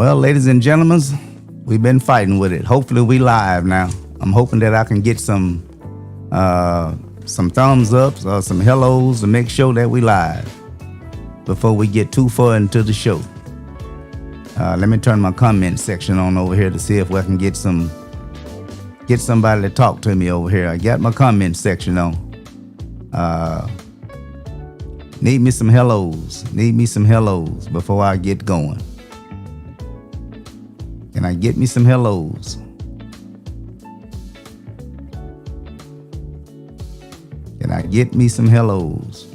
Well, ladies and gentlemen, we've been fighting with it. Hopefully, we live now. I'm hoping that I can get some thumbs ups or some hellos to make sure that we live before we get too far into the show. Let me turn my comment section on over here to see if I can get somebody to talk to me over here. I got my comment section on. Need me some hellos. Need me some hellos before I get going. Can I get me some hellos? Can I get me some hellos?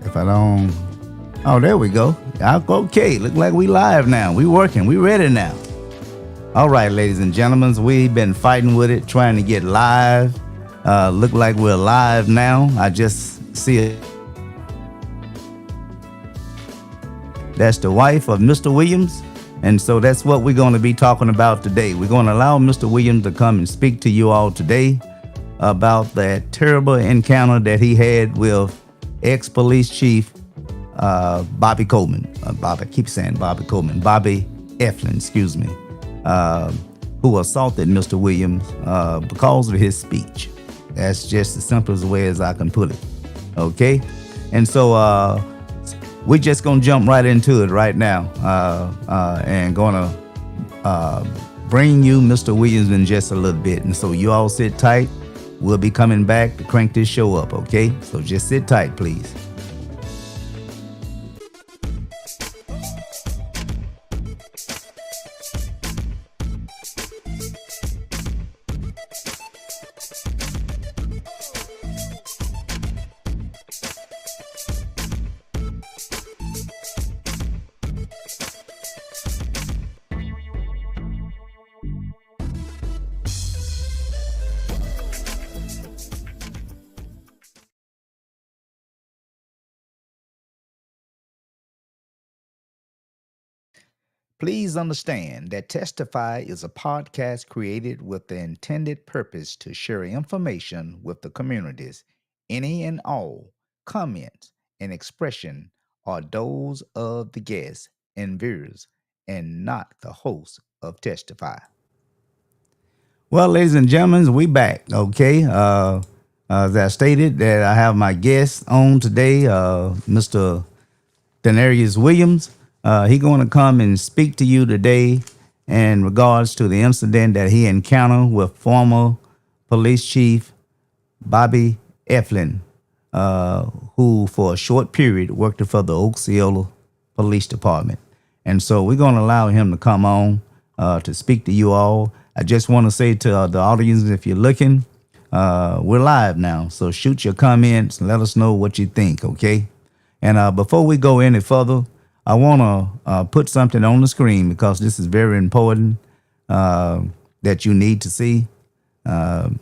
If I don't... Oh, there we go. Okay, look like we live now. We working. We ready now. All right, ladies and gentlemen, we've been fighting with it, trying to get live. Look like we're live now. I just see it. That's the wife of Mr. Williams. And so that's what we're going to be talking about today. We're going to allow Mr. Williams to come and speak to you all today about that terrible encounter that he had with ex-police chief Bobby Coleman. Bobby Eflin, excuse me, who assaulted Mr. Williams because of his speech. That's just as simple as the way as I can put it. Okay? And so we're just going to jump right into it right now and going to bring you Mr. Williams in just a little bit. And so you all sit tight. We'll be coming back to crank this show up, okay? So just sit tight, please. Please understand that Testify is a podcast created with the intended purpose to share information with the communities. Any and all comments and expression are those of the guests and viewers and not the host of Testify. Well, ladies and gentlemen, we back, okay? As I stated, that I have my guest on today, Mr. DANARIUS Williams. He's going to come and speak to you today in regards to the incident that he encountered with former police chief Bobby Eflin, who for a short period worked for the Osceola Police Department. And so we're going to allow him to come on to speak to you all. I just want to say to the audience, if you're looking, we're live now. So shoot your comments and let us know what you think, okay? And before we go any further, I want to put something on the screen because this is very important that you need to see. Let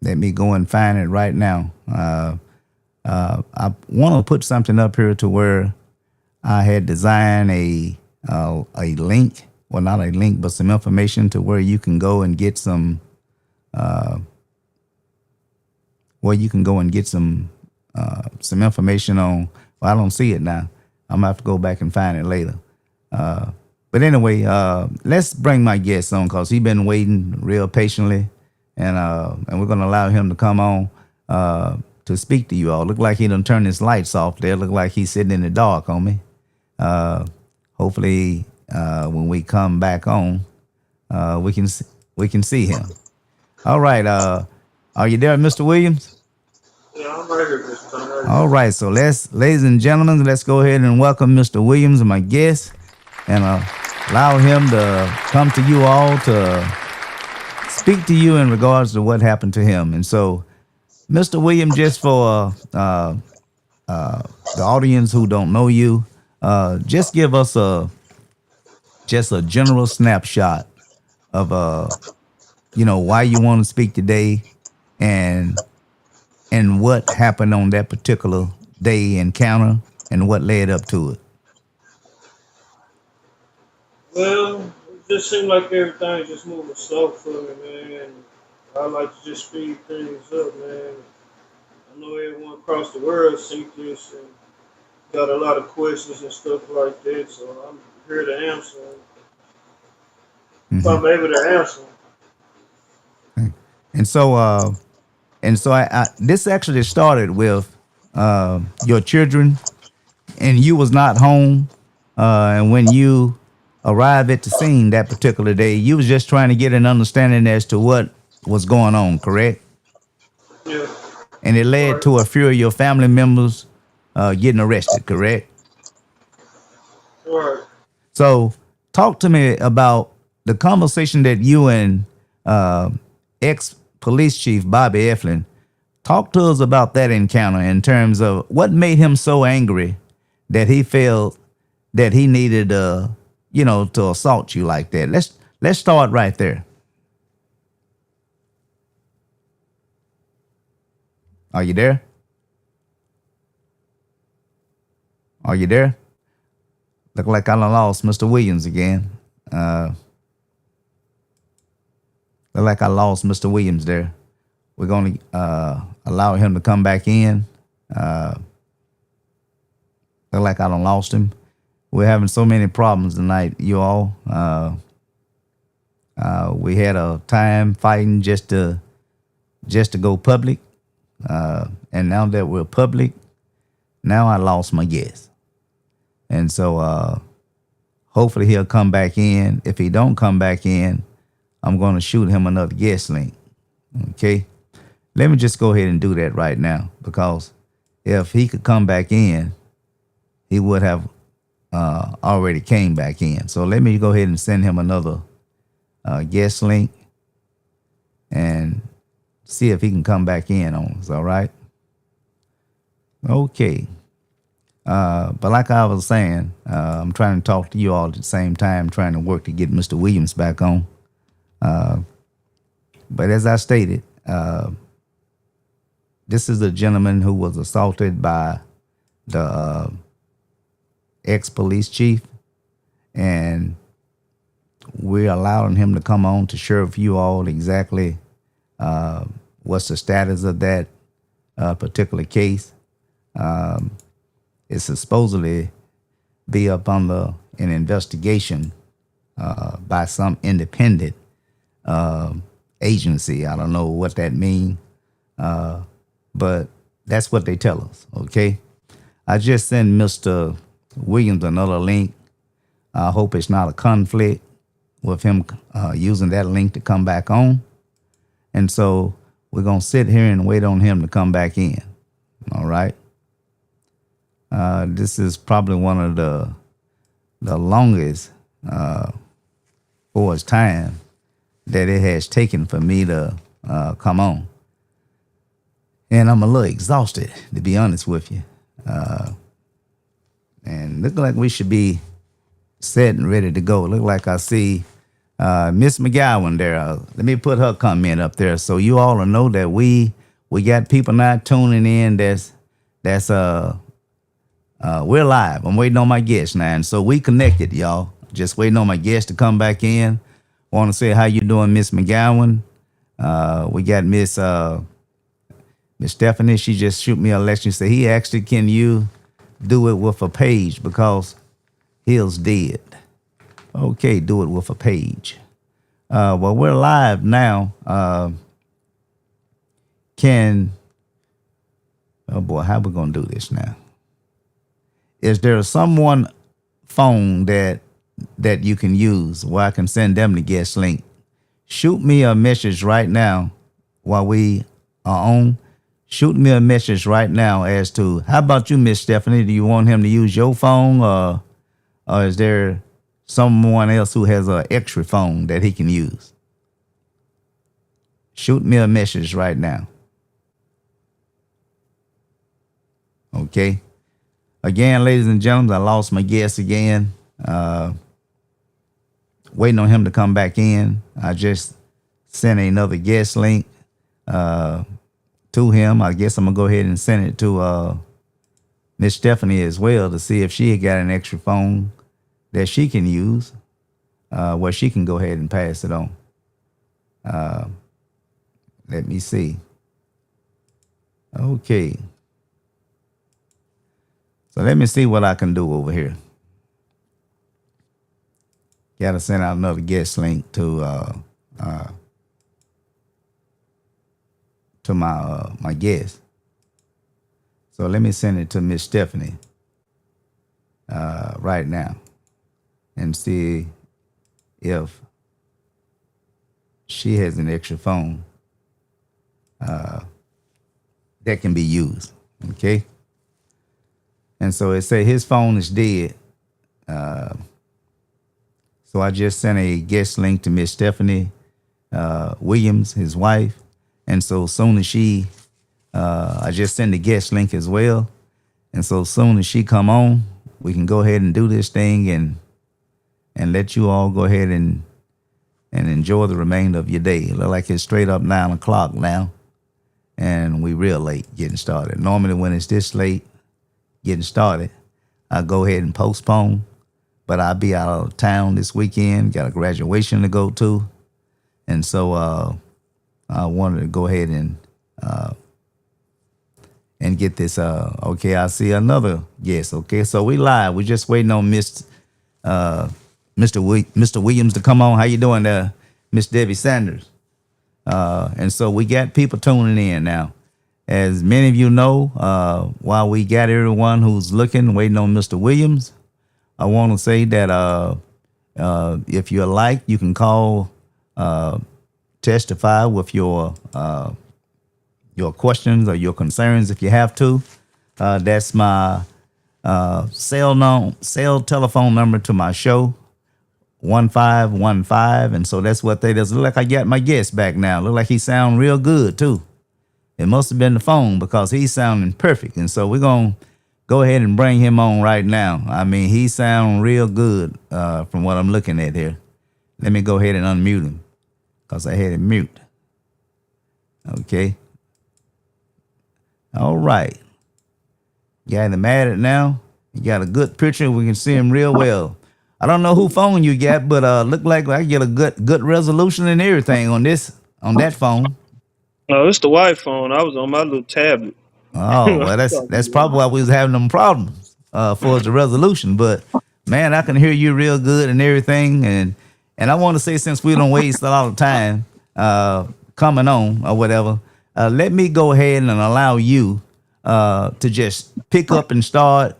me go and find it right now. I want to put something up here to where I had designed a link, well, not a link, but some information to where you can go and get some, some information on. Well, I don't see it now. I'm gonna have to go back and find it later. But anyway, let's bring my guest on because he's been waiting real patiently, and we're gonna allow him to come on to speak to you all. Look like he done turned his lights off there. Look like he's sitting in the dark on me. Hopefully, when we come back on, we can see him. All right. Are you there, Mr. Williams? Yeah, I'm right here, Mr. Conrad. All right, so ladies and gentlemen, let's go ahead and welcome Mr. Williams, my guest, and allow him to come to you all to speak to you in regards to what happened to him. And so, Mr. Williams, just for the audience who don't know you, just give us a general snapshot of why you want to speak today and what happened on that particular day encounter and what led up to it. Well, it just seemed like everything just moving slow for me, man. And I like to just speed things up, man. I know everyone across the world see this, and got a lot of questions and stuff like that. So I'm here to answer 'em. If Hmm. I'm able to answer 'em. And so, this actually started with your children, and you was not home. And when you arrived at the scene that particular day, you was just trying to get an understanding as to what was going on, correct? Yeah, And it led right, to a few of your family members getting arrested, correct? right. So, talk to me about the conversation that you and uh, ex police chief Bobby Eflin talk to us about that encounter in terms of what made him so angry that he felt that he needed, to assault you like that. Let's start right there. Are you there? Are you there? Look like I done lost Mr. Williams again. Uh, Look like I lost Mr. Williams there. We're going to allow him to come back in. Uh, Look like I done lost him. We're having so many problems tonight, you all. We had a time fighting just to go public, and now that we're public, now I lost my guest, and so hopefully he'll come back in. If he don't come back in, I'm going to shoot him another guest link. Okay, let me just go ahead and do that right now, because if he could come back in, he would have already came back in. So let me go ahead and send him another guest link and see if he can come back in on us. All right. Okay. But like I was saying, I'm trying to talk to you all at the same time, trying to work to get Mr. Williams back on. But as I stated, this is a gentleman who was assaulted by the ex-police chief, and we're allowing him to come on to share with you all exactly what's the status of that particular case. It's supposedly be up under an investigation by some independent agency. I don't know what that means, but that's what they tell us. Okay, I just sent Mr. Williams another link. I hope it's not a conflict with him using that link to come back on. And so we're going to sit here and wait on him to come back in. All right. This is probably one of the longest for its time that it has taken for me to come on. And I'm a little exhausted, to be honest with you. And look like we should be set and ready to go. Look like I see Miss McGowan there. Let me put her comment up there so you all will know that we got people now tuning in. That's we're live. I'm waiting on my guest now, and so we connected, y'all. Just waiting on my guest to come back in. Want to say how you doing, Miss McGowan? We got Miss Stephanie. She just shoot me a lecture. Say he actually can you do it with a page because Hill's dead. Okay, do it with a page. Well, we're live now. Oh boy, how we gonna do this now? Is there someone phone that you can use where I can send them the guest link? Shoot me a message right now while we are on. Shoot me a message right now as to how about you, Miss Stephanie? Do you want him to use your phone, or is there someone else who has an extra phone that he can use? Shoot me a message right now. Okay. Again, ladies and gentlemen, I lost my guest again. Waiting on him to come back in. I just sent another guest link to him. I guess I'm gonna go ahead and send it to Miss Stephanie as well to see if she got an extra phone that she can use, where she can go ahead and pass it on. Let me see. Okay. So let me see what I can do over here. Got to send out another guest link to my guest. So let me send it to Miss Stephanie right now and see if she has an extra phone that can be used. Okay. And so it say his phone is dead. So I just sent a guest link to Miss Stephanie Williams, his wife. And so soon as I just sent the guest link as well. And so soon as she come on, we can go ahead and do this thing and let you all go ahead and enjoy the remainder of your day. It look like it's straight up 9 o'clock now, and we real late getting started. Normally when it's this late getting started, I go ahead and postpone, but I'll be out of town this weekend, got a graduation to go to. And so I wanted to go ahead and get this. Okay, I see another guest. Okay, so we live. We're just waiting on Mr. Williams to come on. How you doing there, Miss Debbie Sanders? And so we got people tuning in now. As many of you know, while we got everyone who's looking, waiting on Mr. Williams, I want to say that if you like, you can call, testify with your questions or your concerns if you have to. That's my cell telephone number to my show, 1515. And so that's what they does. Look like I got my guest back now. Look like he sound real good too. It must have been the phone because he's sounding perfect. And so we're going to go ahead and bring him on right now. I mean, he sound real good from what I'm looking at here. Let me go ahead and unmute him because I had him mute. Okay. All right. Got him at it now. You got a good picture. We can see him real well. I don't know who phone you got, but look like I get a good resolution and everything on that phone. Oh, it's the white phone. I was on my little tablet. Oh, well, that's probably why we was having them problems for the resolution. But man, I can hear you real good and everything. And I want to say, since we don't waste a lot of time coming on or whatever, let me go ahead and allow you to just pick up and start.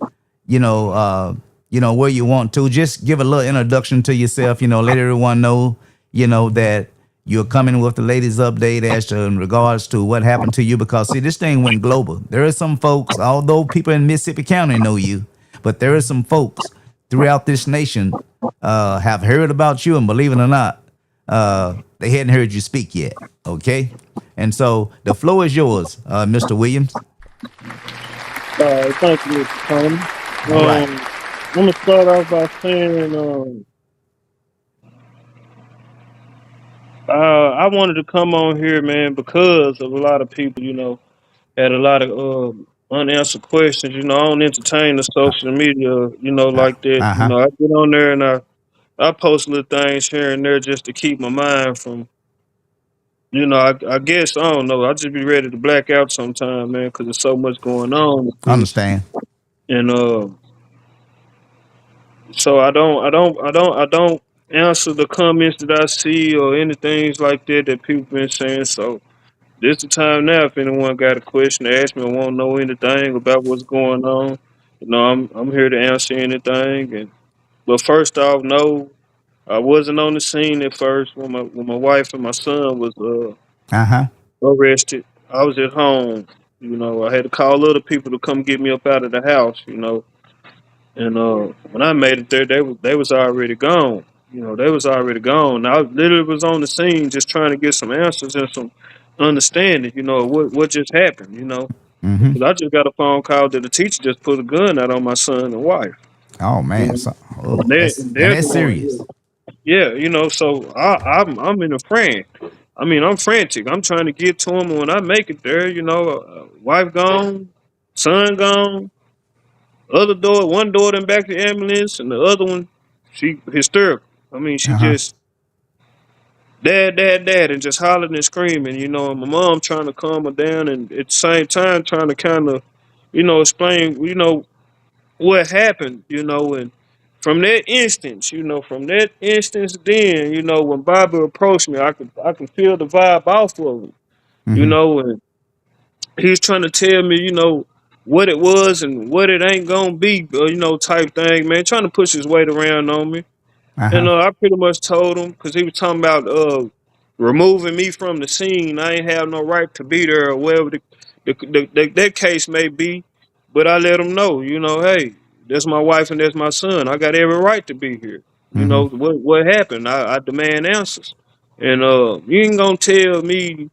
Where you want to. Just give a little introduction to yourself. Let everyone know. That you're coming with the latest update as to in regards to what happened to you, because see, this thing went global. There are some folks, although people in Mississippi County know you, but there are some folks throughout this nation have heard about you, and believe it or not, they hadn't heard you speak yet. Okay, and so the floor is yours, Mr. Williams. Thank you, Mr. Tony. All right. I'm gonna start off by saying I wanted to come on here, man, because of a lot of people, had a lot of unanswered questions. I don't entertain the social media, like that. Uh huh. I get on there and I post little things here and there just to keep my mind from, I guess, I don't know. I just be ready to black out sometime, man, because there's so much going on with this. Understand. And so I don't answer the comments that I see or anything like that people been saying. So this the time now. If anyone got a question to ask me or want to know anything about what's going on, I'm here to answer anything. But first off, no, I wasn't on the scene at first when my wife and my son was Uh huh. arrested. I was at home. I had to call other people to come get me up out of the house. And when I made it there, they was already gone. They was already gone. I literally was on the scene just trying to get some answers and some understanding. What just happened. Mm-hmm. Because I just got a phone call that the teacher just put a gun out on my son and wife. Oh You man. know, So, oh, and they're, that's and and they're the that's one. serious. Yeah. So I'm in a fran. I mean, I'm frantic. I'm trying to get to him, and when I make it there, wife gone, son gone. One daughter in back the ambulance, and the other one, she hysterical. I mean, she Uh huh. just dad, dad, dad, and just hollering and screaming. And my mom trying to calm her down, and at the same time trying to kind of, explain. what happened, and from that instance, then, when Bobby approached me, I could feel the vibe off of him, Mm-hmm. and he was trying to tell me, what it was and what it ain't gonna be, type thing, man, trying to push his weight around on me. And Uh-huh. I pretty much told him, because he was talking about removing me from the scene. I ain't have no right to be there, or whatever that case may be. But I let him know, hey, that's my wife and that's my son. I got every right to be here. Mm-hmm. What happened? I demand answers. And you ain't gonna tell me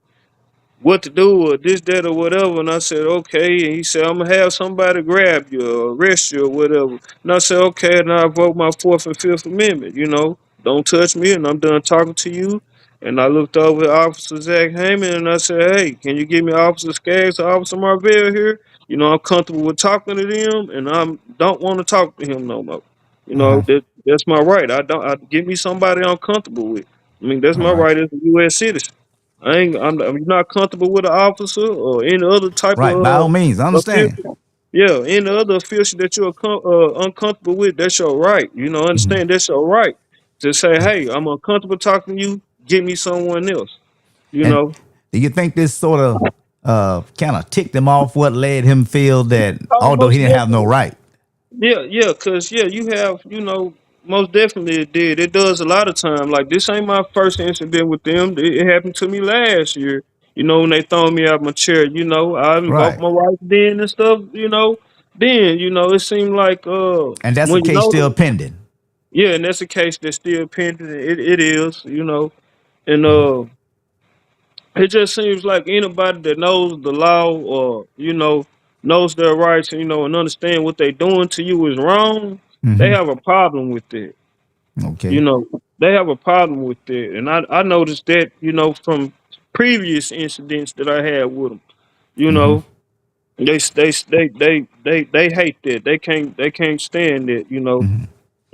what to do or this, that, or whatever. And I said, okay. And he said, I'm gonna have somebody grab you or arrest you or whatever. And I said, okay. And I invoked my Fourth and Fifth Amendment. Don't touch me, and I'm done talking to you. And I looked over at Officer Zach Heyman and I said, hey, can you give me Officer Skaggs or Officer Marvell here? I'm comfortable with talking to them, and I don't want to talk to him no more. Uh-huh. That's my right. Give me somebody I'm comfortable with. I mean, that's All my right. right as a U.S. citizen. I'm not comfortable with an officer or any other type Right. By all of means, I understand. official. Yeah, any other official that you're uncomfortable with, that's your right. Mm-hmm. Understand, that's your right to say, hey, I'm uncomfortable talking to you. Get me someone else. You And know. do you think this sort of kind of ticked him off? What led him feel that Oh, although he most didn't have no definitely. right? Yeah, cause you have, most definitely it did. It does a lot of time. Like, this ain't my first incident with them. It happened to me last year. When they thrown me out my chair. I invoked Right. my wife then and stuff. Then it seemed like And that's a when case still pending. yeah, and that's a case that's still pending. It is, and it just seems like anybody that knows the law, or knows their rights, and understand what they doing to you is wrong, they Mm-hmm. have a problem with it. you Okay. know they have a problem with it, and I noticed that, from previous incidents that I had with them. you Mm-hmm. know they hate that. They can't stand that,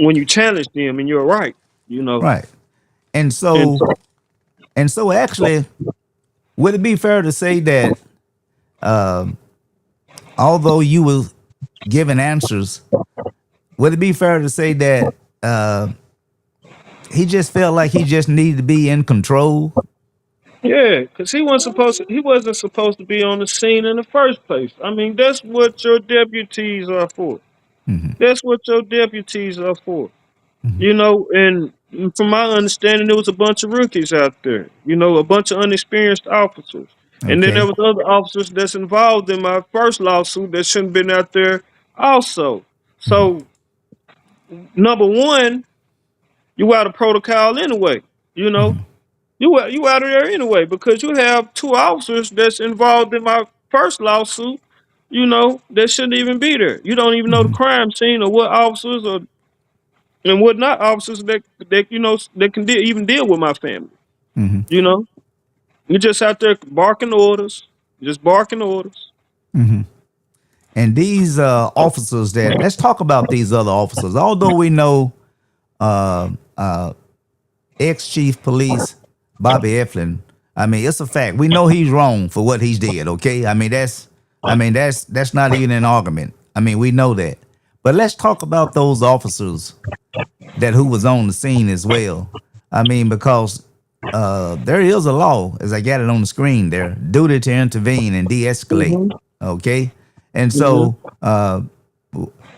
when you challenge them and you're right. you know Right. And and so and so actually, would it be fair to say that although you were given answers, would it be fair to say that he just felt like he just needed to be in control? Yeah, because he wasn't supposed to be on the scene in the first place. I mean, that's what your deputies are for. That's what your deputies are for. And from my understanding, there was a bunch of rookies out there. A bunch of unexperienced officers, and then there Okay. was other officers that's involved in my first lawsuit that shouldn't have been out there also. So, number one, you out of protocol anyway. You know, you out of there anyway, because you have two officers that's involved in my first lawsuit. That shouldn't even be there. You don't even know the crime scene, or what officers or and what not officers that can even deal with my family. You know, you just out there barking orders, just barking orders. And these officers that, let's talk about these other officers. Although we know ex chief police Bobby Eflin, I mean, it's a fact. We know he's wrong for what he's did. Okay, I mean that's not even an argument. I mean, we know that. But let's talk about those officers that who was on the scene as well. I mean, because there is a law, as I got it on the screen there, duty to intervene and de-escalate. hmm Okay, and hmm so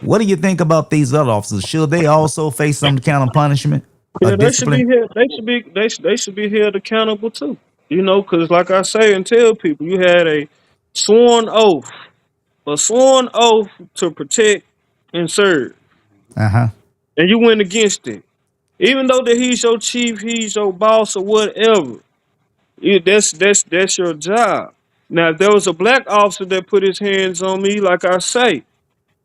what do you think about these other officers? Should they also face some kind of punishment or Yeah, they should be discipline? here. They should be held accountable too. Because like I say and tell people, you had sworn oath, a sworn oath to protect and serve, Uh huh. and you went against it. Even though that he's your chief, he's your boss or whatever, that's your job. Now, if there was a black officer that put his hands on me, like I say,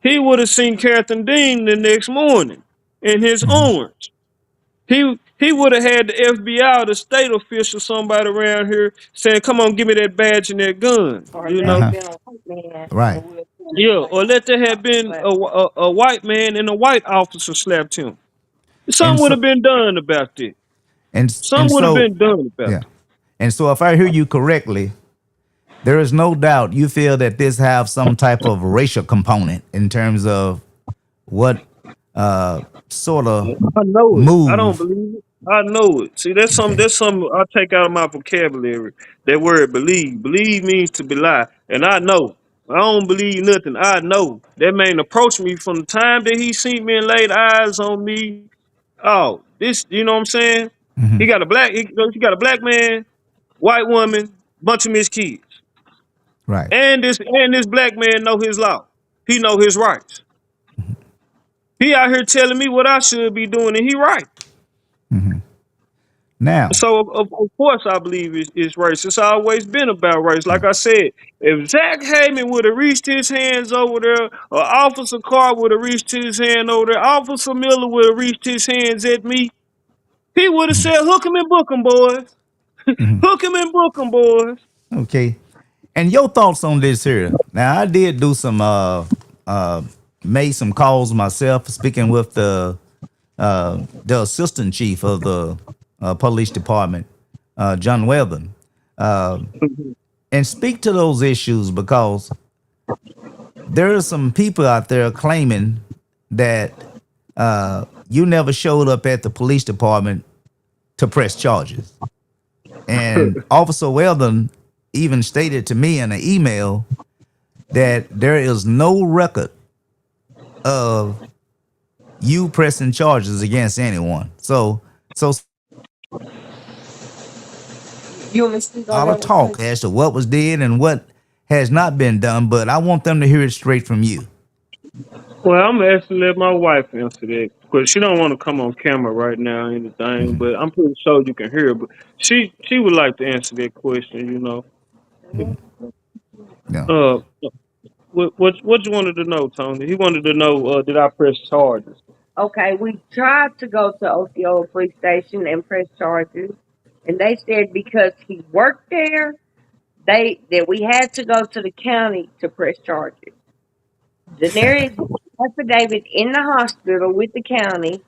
he would have seen Captain Dean the next morning in his orange. He would have had the FBI or the state official, somebody around here saying, "Come on, give me that badge and that gun." Or You let Uh know, it huh. been a white man Right. and we'll see yeah. black Or let there and have been black. a white man and a white officer slapped him. And Something would so have been done about it. and Something would have so been done about yeah. it. And so if I hear you correctly, there is no doubt you feel that this have some type of racial component in terms of what uh, sort of I know it. I don't move. believe it. I know it. See, that's something. Okay. That's something I take out of my vocabulary. That word "believe." Believe means to belie, and I know. I don't believe nothing. I know that man approached me from the time that he seen me and laid eyes on me. Oh, this, you know what I'm saying? He Hmm. got a black. He got a black man, white woman, bunch of his kids, Right. and this black man know his law. He know his rights. He out here telling me what I should be doing, and he right. Hmm. Now, So of course I believe it's race. It's always been about race. Like I said, if Zach Heyman would have reached his hands over there, or Officer Carr would have reached his hand over there, Officer Miller would have reached his hands at me, he would have said, "Hook him and book him, boys. Hook him and book him, boys." okay. And your thoughts on this here? Now, I did do some uh made some calls myself, speaking with the assistant chief of the police department, John Weather, and speak to those issues because there are some people out there claiming that you never showed up at the police department to press charges. And Officer Weldon even stated to me in an email that there is no record of you pressing charges against anyone. So You want me to speak a on lot that of one, talk Quincy? as to what was did and what has not been done, but I want them to hear it straight from you. Well, I'm gonna actually let my wife answer that because she don't want to come on camera right now or anything. But I'm pretty sure you can hear her. But she would like to answer that question. Yeah. Uh, what you wanted to know, Tony? He wanted to know, did I press charges? Okay, we tried to go to Osceola Police Station and press charges, and they said because he worked there, they that we had to go to the county to press charges. Denarius affidavit in the hospital with the county,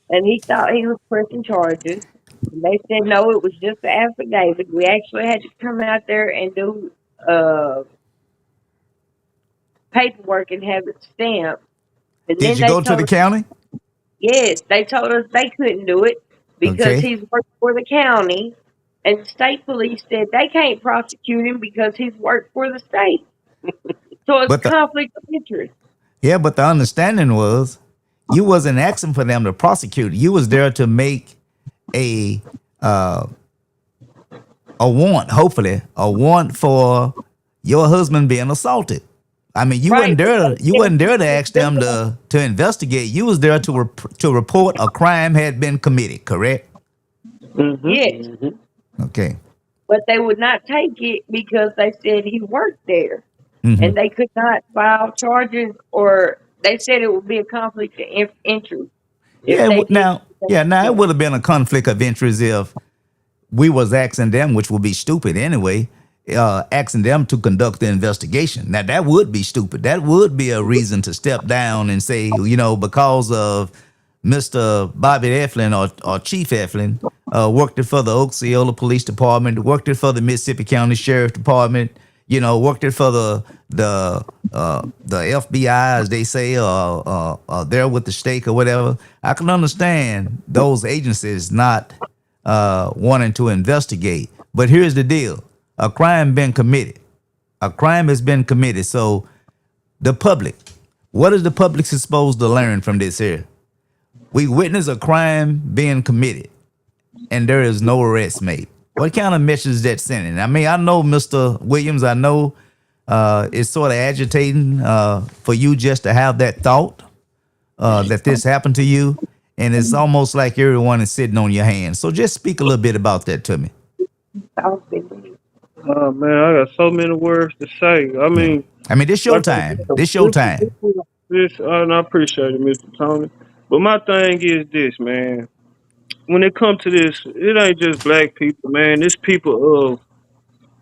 and he thought he was pressing charges. And they said no, it was just the affidavit. We actually had to come out there and do uh, paperwork and have it stamped. And Did then you they go to told the us, county? yes, they told us they couldn't do it because Okay. he's worked for the county. And state police said they can't prosecute him because he's worked for the state. So it's But the conflict of interest. Yeah, but the understanding was you wasn't asking for them to prosecute. You was there to make a a warrant, hopefully, a warrant for your husband being assaulted. I mean, you Right. wasn't there. You wasn't there to ask them to investigate. You was there to report a crime had been committed. Correct? Yes. Mm-hmm. Okay. But they would not take it because they said he worked there. Hmm. And they could not file charges, or they said it would be a conflict of interest if Yeah. they did. Now, yeah. Now it would have been a conflict of interest if we was asking them, which would be stupid anyway, asking them to conduct the investigation. Now that would be stupid. That would be a reason to step down and say, because of Mr. Bobby Eflin or Chief Eflin, worked it for the Osceola Police Department, worked it for the Mississippi County Sheriff Department, worked it for the FBI, as they say, there with the stake or whatever. I can understand those agencies not wanting to investigate. But here's the deal: a crime been committed. A crime has been committed. So the public, what is the public supposed to learn from this here? We witness a crime being committed, and there is no arrest made. What kind of message is that sending? I mean, I know Mr. Williams. I know it's sort of agitating for you just to have that thought that this happened to you, and it's almost like everyone is sitting on your hands. So just speak a little bit about that to me. Oh man, I got so many words to say. I Yeah. mean, I mean, this your like time. This your time. and I appreciate it, Mr. Tony. But my thing is this, man. When it comes to this, it ain't just black people, man. It's people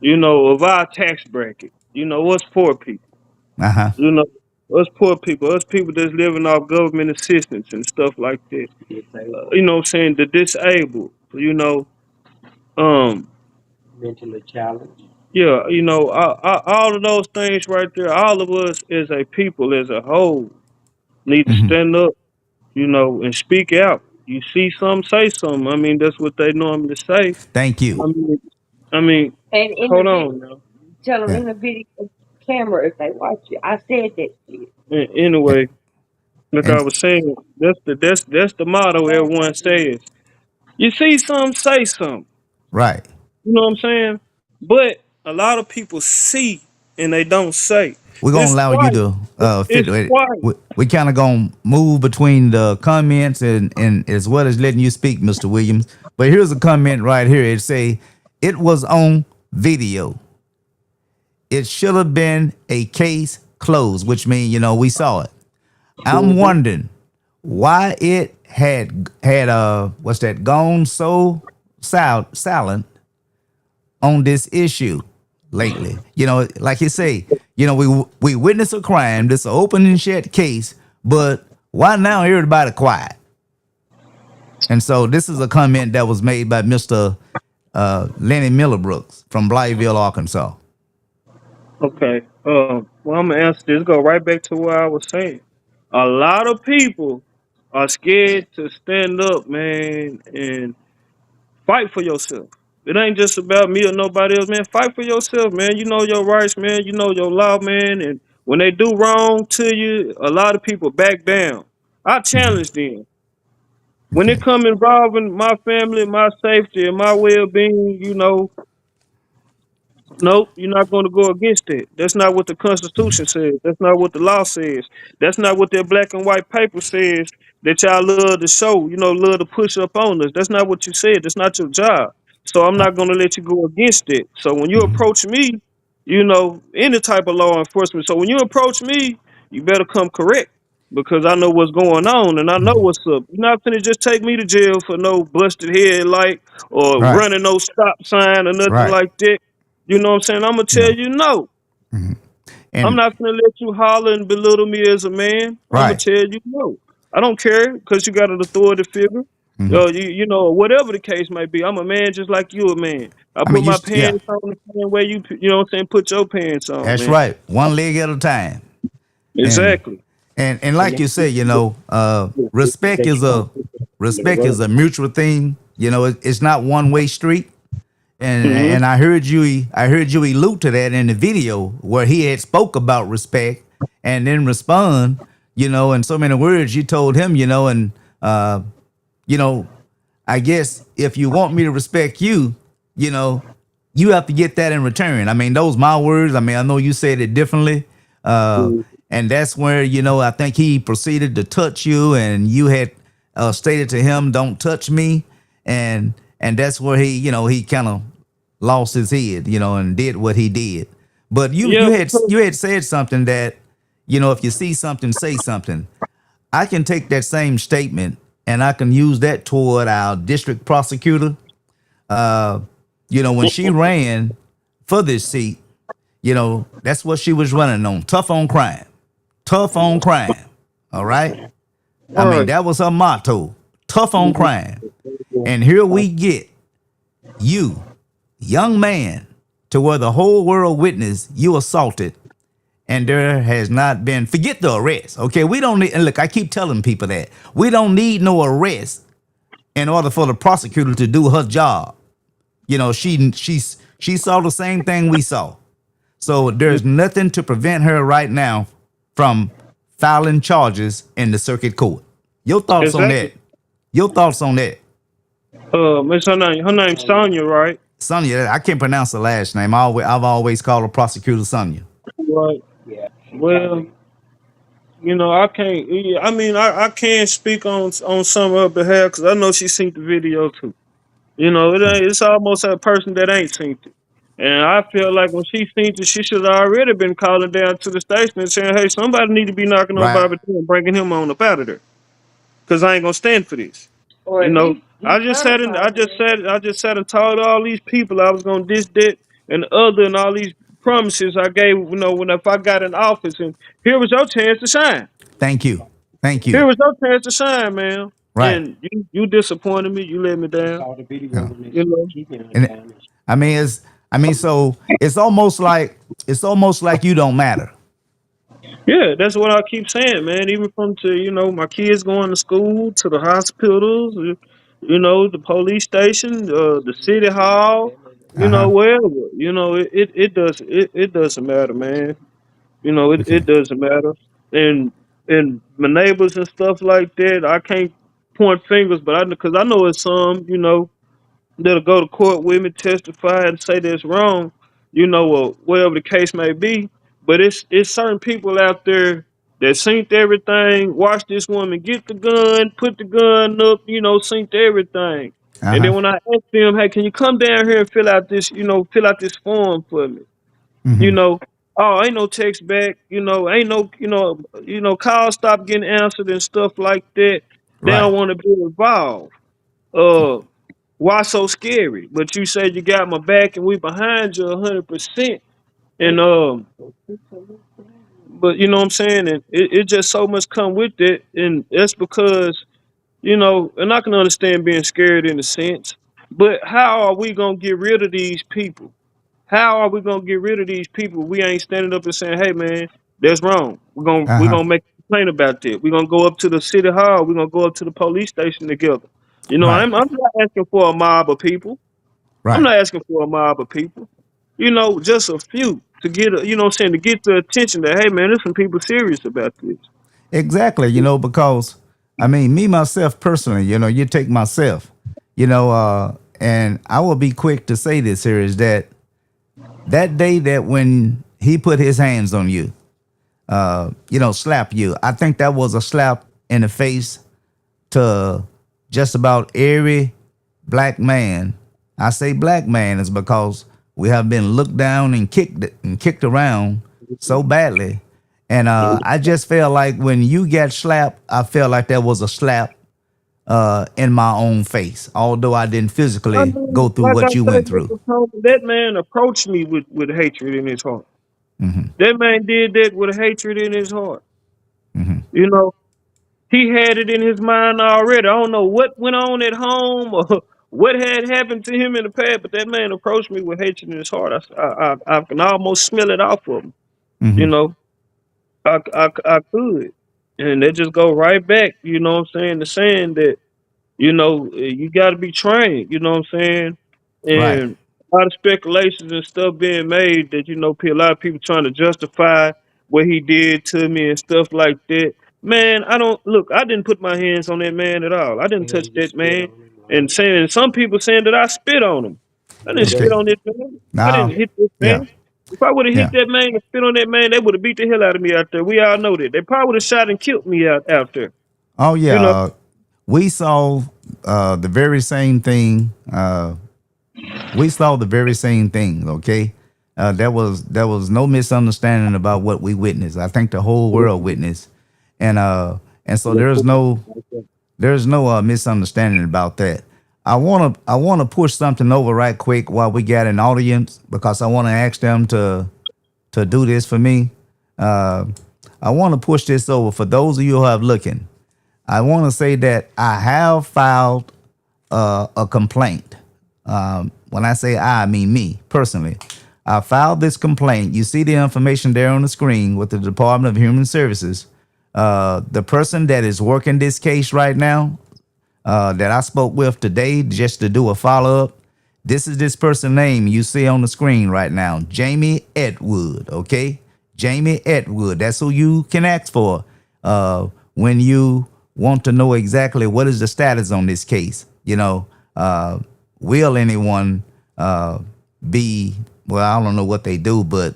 of our tax bracket. Us poor people. Uh huh. You know, us poor people, us people that's living off government assistance and stuff like that. You know what I'm saying? The disabled, um, yeah, all of those things right there, all of us as a people, as a whole, need to Hmm. stand up, and speak out. You see something, say something. I mean, that's what they normally say. Thank I you. mean, I mean, And in the hold video, on now. tell them Yeah. in the video camera if they watch it. I said that shit. And, Anyway, like I and was saying, that's the motto everyone says. You see something, say something. right. You know what I'm saying? But a lot of people see and they don't say. We're gonna It's allow you quiet. to fit It's it. quiet. We kind of gonna move between the comments and as well as letting you speak, Mr. Williams. But here's a comment right here. It say it was on video. It should have been a case closed, which means we saw it. I'm Hmm. wondering why it had what's that gone so silent on this issue lately. Like you say, we witness a crime. This is an open and shut case, but why now everybody quiet? And so this is a comment that was made by Mr. Lenny Millerbrooks from Blytheville, Arkansas. Okay. Well, I'm gonna answer this. Go right back to what I was saying. A lot of people are scared to stand up, man, and fight for yourself. It ain't just about me or nobody else, man. Fight for yourself, man. You know your rights, man. You know your law, man. And when they do wrong to you, a lot of people back down. I challenge them. When it Okay. come involving my family, my safety, and my well-being, nope, you're not going to go against it. That's not what the Constitution says. That's not what the law says. That's not what that black and white paper says that y'all love to show, love to push up on us. That's not what you said. That's not your job. So I'm not going to let you go against it. So when you approach me, any type of law enforcement. So when you approach me, you better come correct because I know what's going on and I know what's up. You're not going to just take me to jail for no busted headlight or Right. running no stop sign or nothing Right. like that. You know what I'm saying? I'm gonna tell Yeah. you no. I'm And not gonna let you holler and belittle me as a man. I'm gonna right. tell you no. I don't care because you got an authority figure. Whatever the case may be. I'm a man just like you a man. I I put mean, my yeah. pants on the same way you know what I'm saying, put your pants on, That's man. right. One leg at a time. And Exactly. and like you say, respect is a mutual thing. It's not one way street. And Hmm. and I heard you allude to that in the video where he had spoke about respect and then respond, in so many words you told him, and uh, you know, I guess if you want me to respect you, you know, you have to get that in return. I mean, those my words. I mean, I know you said it differently. Uh, and that's where, I think he proceeded to touch you and you had stated to him, don't touch me. And that's where he kind of lost his head, and did what he did. But you Yeah, you had because you had said something that, if you see something, say something. I can take that same statement and I can use that toward our district prosecutor. When she ran for this seat, that's what she was running on. Tough on crime. Tough on crime. All right. I all mean, right. that was her motto. Tough on crime. And here we get you, young man, to where the whole world witnessed you assaulted and there has not been, forget the arrest, okay? We don't need, and look, I keep telling people that we don't need no arrest in order for the prosecutor to do her job. She saw the same thing we saw. So there's nothing to prevent her right now from filing charges in the circuit court. Your thoughts on Exactly. that? Your thoughts on that? Miss her name's Sonya, right? Sonia, I can't pronounce the last name. I've always called her prosecutor Sonia. Right. Well, I can't. Yeah, I mean, I can't speak on some of her behalf because I know she seen the video too. It's almost a person that ain't seen it. And I feel like when she seen it, she should have already been calling down to the station and saying, "Hey, somebody need to be knocking on Right. Bobby door and bringing him on up out of there, because I ain't gonna stand for this." Or You at know, least he trying to call them. I just sat and told all these people I was gonna this, that, and the other, and all these promises I gave. When if I got in office, and here was your chance to shine. Thank you. Thank Here you. was your chance to shine, man. Right. And you disappointed me. You let me down. Yeah. You know. And I mean, so it's almost like you don't matter. Yeah, that's what I keep saying, man. Even from to my kids going to school, to the hospitals, the police station, the city hall, Uh huh. wherever. It doesn't matter, man. It Okay. doesn't matter. And my neighbors and stuff like that, I can't point fingers, but because I know it's some, that'll go to court with me, testify, and say that's wrong, or whatever the case may be. But it's certain people out there that synced everything, watched this woman get the gun, put the gun up, synced everything. Uh And huh. then when I asked them, hey, can you come down here and fill out this form for me? You Mm-hmm. know, oh, ain't no text back, ain't no, calls stop getting answered and stuff like that. They Right. don't want to be involved. Uh, why so scary? But you said you got my back and we behind you 100%. And but you know what I'm saying, and it just so much come with it, and that's because and I can understand being scared in a sense. But how are we gonna get rid of these people? How are we gonna get rid of these people? We ain't standing up and saying, "Hey, man, that's wrong. We're gonna Uh we're huh. gonna make a complaint about that. We're gonna go up to the city hall. We're gonna go up to the police station together." Right. I'm not asking for a mob of people. I'm Right. not asking for a mob of people. Just a few to get to get the attention that, hey, man, there's some people serious about this. Exactly. Because I mean, me myself personally, you take myself, and I will be quick to say this here is that day that when he put his hands on you, slap you, I think that was a slap in the face to just about every black man. I say black man is because we have been looked down and kicked around so badly. And I just felt like when you got slapped, I felt like that was a slap in my own face, although I didn't I physically go mean, through like I what you said, went through. that man approached me with hatred in his heart. Hmm. That man did that with hatred in his heart. Hmm. You know, he had it in his mind already. I don't know what went on at home or what had happened to him in the past, but that man approached me with hatred in his heart. I can almost smell it off of him. You Hmm. know, I could. And that just go right back, what I'm saying, to saying that you got to be trained. You know what I'm saying? Right. And a lot of speculations and stuff being made that a lot of people trying to justify what he did to me and stuff like that. Man, I don't look. I didn't put my hands on that man at all. I didn't touch that man. And saying some people saying that I spit on him. I didn't spit Okay. on this man. I didn't Now, hit this yeah. man. If I would have hit Yeah. that man and spit on that man, they would have beat the hell out of me out there. We all know that. They probably would have shot and killed me out there. Oh, You yeah. know. We saw the very same thing. We saw the very same thing. Okay, there was no misunderstanding about what we witnessed. I think the whole world witnessed, and so there's no misunderstanding about that. I wanna push something over right quick while we got an audience because I want to ask them to do this for me. Uh, I want to push this over for those of you who have looking. I want to say that I have filed a complaint. When I say I mean me personally. I filed this complaint. You see the information there on the screen with the Department of Human Services. The person that is working this case right now, that I spoke with today, just to do a follow up. This is this person's name you see on the screen right now, Jamie Edwood. Okay, Jamie Edwood. That's who you can ask for when you want to know exactly what is the status on this case. Will anyone be? Well, I don't know what they do, but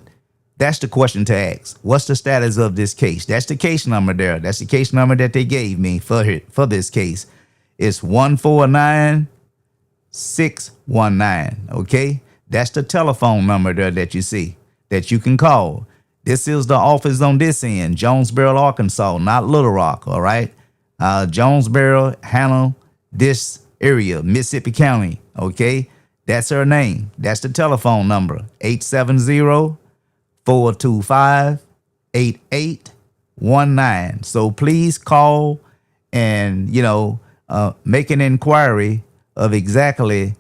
that's the question to ask. What's the status of this case? That's the case number there. That's the case number that they gave me for this case. It's 149619. Okay? That's the telephone number there that you see that you can call. This is the office on this end, Jonesboro, Arkansas, not Little Rock. All right? Jonesboro handle this area, Mississippi County. Okay? That's her name. That's the telephone number, 870-425-8819. So please call and, make an inquiry of exactly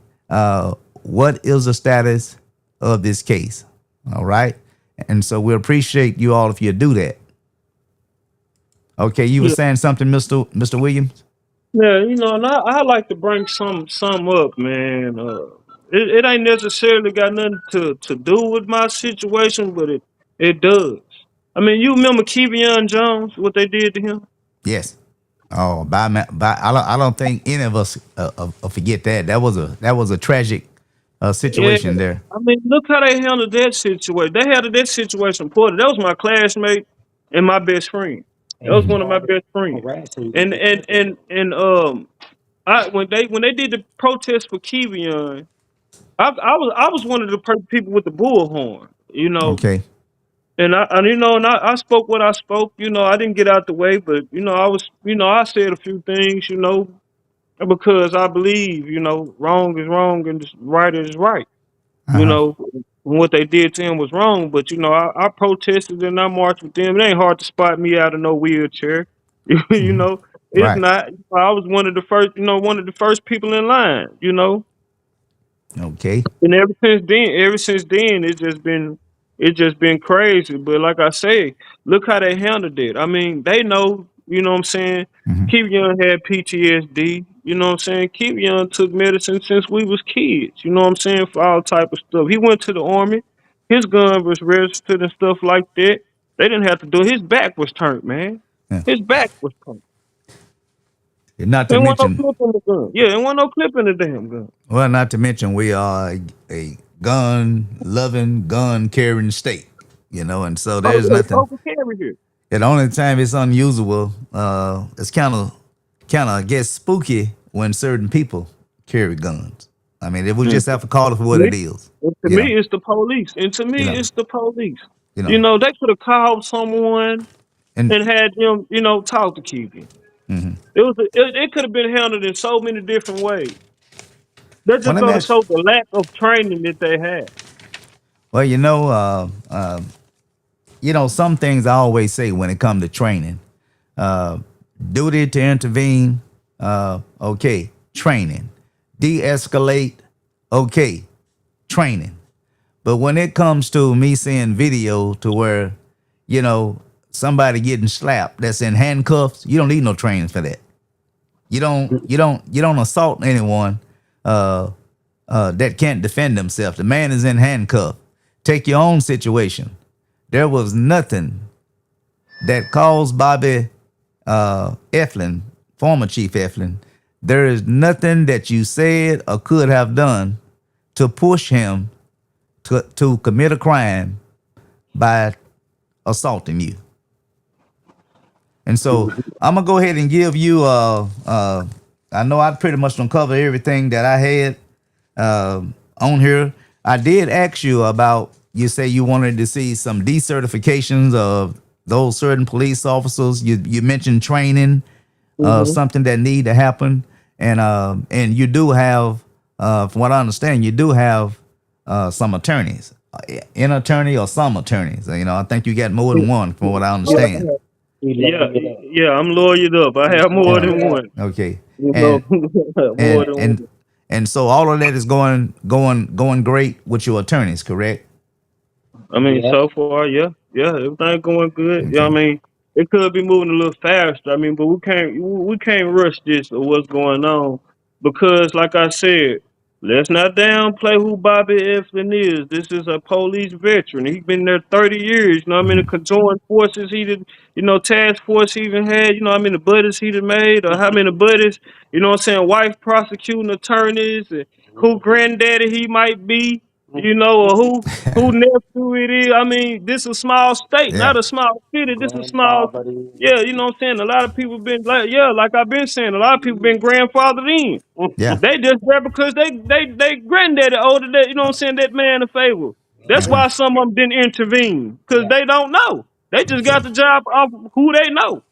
what is the status of this case. All right. And so we appreciate you all if you do that. Okay, you were Yeah, saying something, Mister Williams. yeah, and I like to bring some up, man. It ain't necessarily got nothing to do with my situation, but it does. I mean, you remember Kevion Jones, what they did to him? Yes. Oh, I don't think any of us forget that. That was a tragic Yeah, situation there. I mean, look how they handled that situation. They handled that situation poorly. That was my classmate and my best friend. That was one of my best friends. And I when they did the protest for Kevion, I was one of the people with the bullhorn, Okay. and I spoke what I spoke. I didn't get out the way, but I said a few things, because I believe, wrong is wrong and right is right. Uh You huh. know, what they did to him was wrong, but I protested and I marched with them. It ain't hard to spot me out of no wheelchair. you know, it's Right. not. I was one of the first people in line. Okay. And ever since then, it's just been crazy. But like I say, look how they handled it. I mean, they know, what I'm saying. Hmm. Keep Young had PTSD. You know what I'm saying? Keep Young took medicine since we was kids. You know what I'm saying? For all type of stuff. He went to the army. His gun was registered and stuff like that. They didn't have to do it. His back was turned, man. Yeah. His back was turned. Not to There wasn't no mention, clip in the gun. Yeah, there wasn't no clip in the damn gun. well, not to mention, we are a gun loving, gun carrying state. And so Oh there's yeah, it's nothing. open carry here. The only time it's unusual, it's kind of I guess spooky when certain people carry guns. I mean, if we just have to call it for what Me, it is, and to you me, know, it's the police. And to you me, know, it's the police. you know, They could have called someone and and had them, talk to Keegan. It could have been handled in so many different ways. That well, just let me go to ask. show the lack of training that they had. Well, some things I always say when it comes to training, uh, duty to intervene, okay, training, de-escalate, okay, training. But when it comes to me seeing video to where, you know, somebody getting slapped that's in handcuffs, you don't need no training for that. You don't assault anyone that can't defend themselves. The man is in handcuff. Take your own situation. There was nothing that caused Bobby Eflin, former Chief Eflin, there is nothing that you said or could have done to push him to commit a crime by assaulting you. And so I'm gonna go ahead and give you I know I pretty much don't cover everything that I had on here. I did ask you about, you say you wanted to see some decertifications of those certain police officers. You mentioned training, Hmm. something that need to happen, and you do have, from what I understand, you do have some attorneys, an attorney or some attorneys. I think you got more than one, from what I Yeah, understand. yeah, yeah. I'm lawyered up. I have more Yeah. than one. Okay. You know, And more and than and one. and so all of that is going great with your attorneys, correct? I mean, so far, yeah, yeah, everything going good. Yeah, I Okay. mean, it could be moving a little faster. I mean, but we can't rush this or what's going on because, like I said, let's not downplay who Bobby Eflin is. This is a police veteran. He's been there 30 years. I mean, the conjoined forces he did, task force he even had. How many buddies he done made, or how many buddies, what I'm saying, wife prosecuting attorneys, and who granddaddy he might be. Or who nephew it is. I mean, this is a small state, Yeah. not a small city. This is a small, yeah. You know what I'm saying? A lot of people been like, yeah, like I've been saying, a lot of people been grandfathered in. Yeah. They just there because they granddaddy older that, you know what I'm saying, that man a favor. That's why some of them didn't intervene because they don't know. They just Okay. got the job off who they know,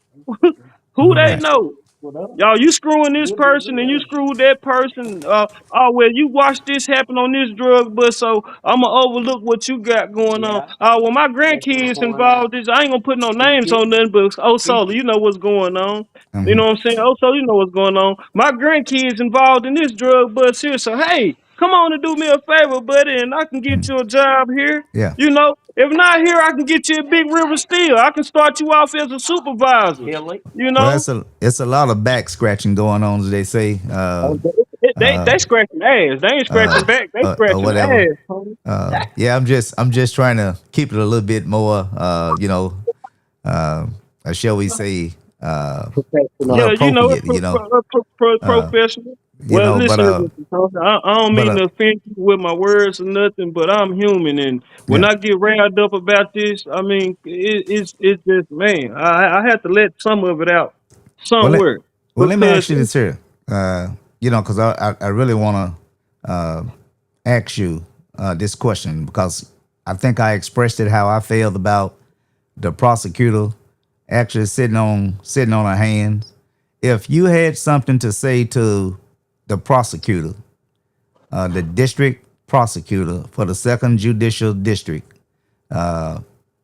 who they Right. know. Y'all, you screwing this person and you screwed that person. Oh well, you watched this happen on this drug bus, so I'ma overlook what you got going on. Well, my grandkids involved. This I ain't gonna put no names on nothing, but oh, Sola, you know what's going on. You Hmm. know what I'm saying? Oh, so you know what's going on. My grandkids involved in this drug bust here, so hey, come on and do me a favor, buddy, and I can get you a job here. Yeah. If not here, I can get you a Big River Steel. I can start you off as a supervisor. You Well, know, it's a lot of back scratching going on, as they say, they scratching ass. They ain't scratching back. They or scratching whatever. ass. Homie. Yeah, I'm just trying to keep it a little bit more, uh, shall we say, a little Yeah, you know, appropriate, professional. Well, but listen, Mr. Tony, I don't but mean to offend you with my words or nothing, but I'm human, and when yeah. I get riled up about this, I mean, it's just man, I have to let some of it out Well, somewhere let me because ask you this here, because I really want to ask you this question because I think I expressed it how I felt about the prosecutor actually sitting on her hands. If you had something to say to the prosecutor, the district prosecutor for the second judicial district,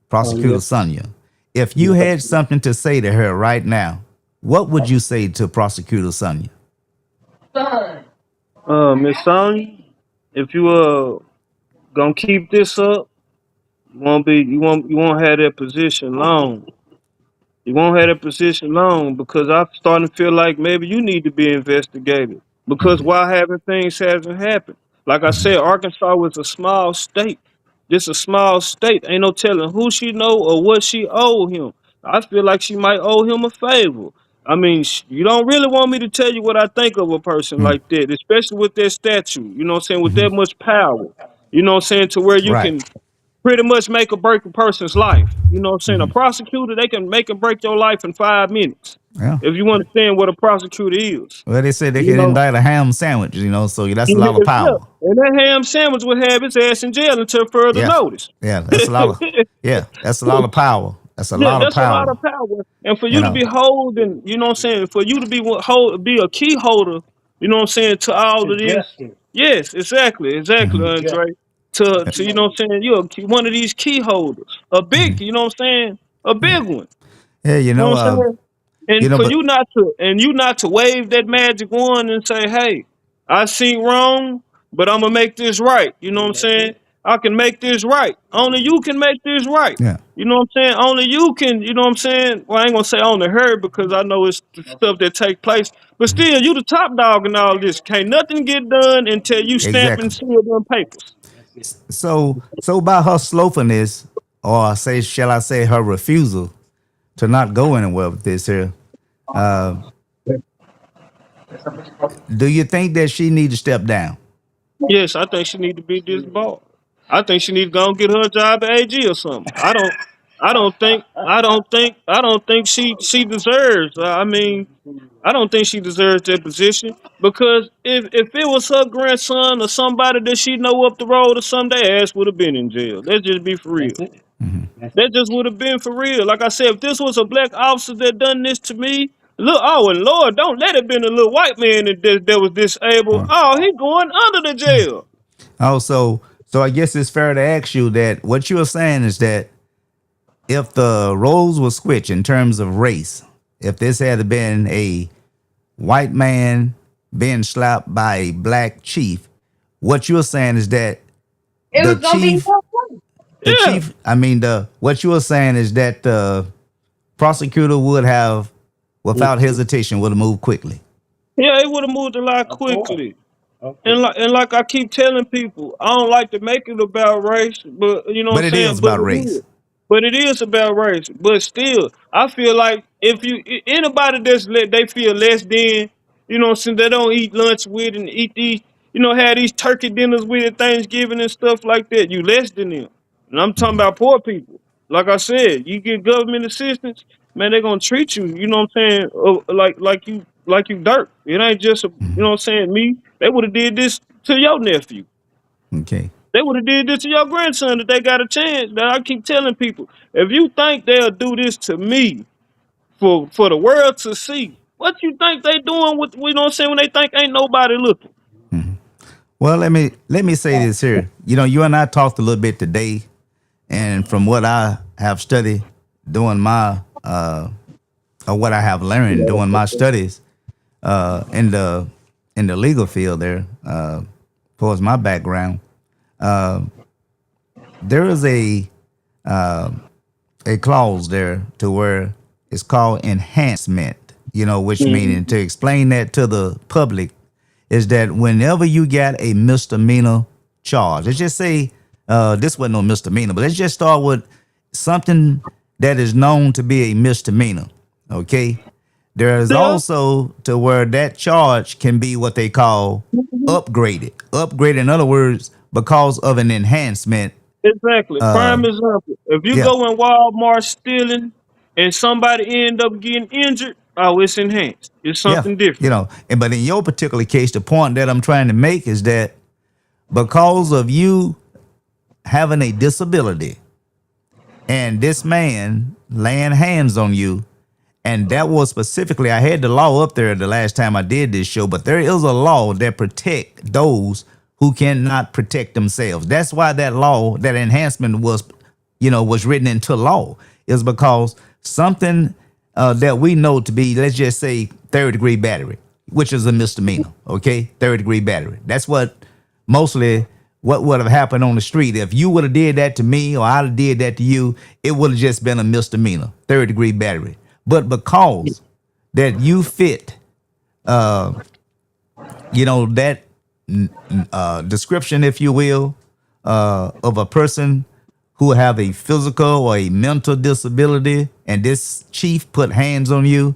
Prosecutor Sonia, if you had something to say to her right now, what would you say to Prosecutor Sonia? Miss Sonya, if you gonna keep this up, you won't have that position long. You won't have that position long because I'm starting to feel like maybe you need to be investigated. Because why haven't things hasn't happened? Like I said, Arkansas was a small state. Just a small state. Ain't no telling who she know or what she owe him. I feel like she might owe him a favor. I mean, you don't really want me to tell you what I think of a person Mm, like that, especially with that statue. You know what I'm saying? With that much power. You know what I'm saying? To where you right. can pretty much make or break a person's life. You know what I'm saying? A prosecutor, they can make or break your life in 5 minutes. Yeah. If you understand what a prosecutor is. Well, they say they You can know, indict a ham sandwich, so that's a lot of yeah. power. And that ham sandwich would have his ass in jail until further Yeah. notice. Yeah. That's a lot of, yeah. That's a lot of power. That's a Yeah, lot of that's a lot power. of power. And for You you to know. be holding, you know what I'm saying, for you to be a key holder, you know what I'm saying, to all of this. Yes, exactly, Andre. To you know what I'm saying, you're one of these key holders. A big, you know what I'm saying? A Yeah. big one. Yeah. You know what I'm saying? And for But you not to wave that magic wand and say, "Hey, I seen wrong, but I'm gonna make this right." You know what I'm saying? I can make this right. Only you can make this right. yeah. You know what I'm saying? Only you can. You know what I'm saying? Well, I ain't gonna say only her because I know it's the stuff that take place. But still, you the top dog in all this. Can't nothing get done until you stamp and Exactly. seal them papers. So by her slothfulness, or shall I say, her refusal to not go anywhere with this here, do you think that she need to step down? Yes, I think she need to be disbarred. I think she need to go and get her a job at AG or something. I don't think she deserves. I mean, I don't think she deserves that position because if it was her grandson or somebody that she know up the road or something, their ass would have been in jail. Let's just be for real. That just would have been for real. Like I said, if this was a black officer that done this to me, look, oh and Lord, don't let it been a little white man that was disabled. Oh, he going under the jail. So I guess it's fair to ask you that what you're saying is that if the roles were switched in terms of race, if this had been a white man being slapped by a black chief, what you're saying is that It the was gonna be chief, so funny. Yeah. what you're saying is that the prosecutor would have, without hesitation, would have moved quickly. Yeah, it would have moved a lot quickly. And like I keep telling people, I don't like to make it about race, but you know what But I'm it is saying. But about it race. is. But it is about race. But still, I feel like if anybody they feel less than, you know what I'm saying, they don't eat lunch with and eat these, have these turkey dinners with at Thanksgiving and stuff like that. You less than them. And I'm talking about poor people. Like I said, you get government assistance, man, they're gonna treat you, you know what I'm saying, like you dirt. It ain't just you know what I'm saying, me. They would have did this to your nephew. Okay. They would have did this to your grandson if they got a chance. That I keep telling people. If you think they'll do this to me for the world to see, what you think they doing with you know what I'm saying when they think ain't nobody looking? Well, let me say this here. You and I talked a little bit today, and from what I have studied doing my or what I have learned doing my studies in the legal field there, as far as my background, there is a a clause there to where it's called enhancement, which Mhm. meaning to explain that to the public is that whenever you got a misdemeanor charge, let's just say this wasn't no misdemeanor, but let's just start with something that is known to be a misdemeanor. Okay. There is Yeah. also to where that charge can be what they call Mhm. upgraded. Upgraded, in other words, because of an enhancement. Exactly. Uh, Prime example. If you yeah, go in Walmart stealing and somebody end up getting injured, oh, it's enhanced. It's yeah, something different. but in your particular case, the point that I'm trying to make is that because of you having a disability and this man laying hands on you, and that was specifically, I had the law up there the last time I did this show, but there is a law that protect those who cannot protect themselves. That's why that law, that enhancement was written into law, is because something that we know to be, let's just say, third degree battery, which is a misdemeanor. Okay, third degree battery. That's what mostly what would have happened on the street. If you would have did that to me or I'd have did that to you, it would have just been a misdemeanor, third degree battery. But because that you fit, that description, if you will, of a person who have a physical or a mental disability, and this chief put hands on you,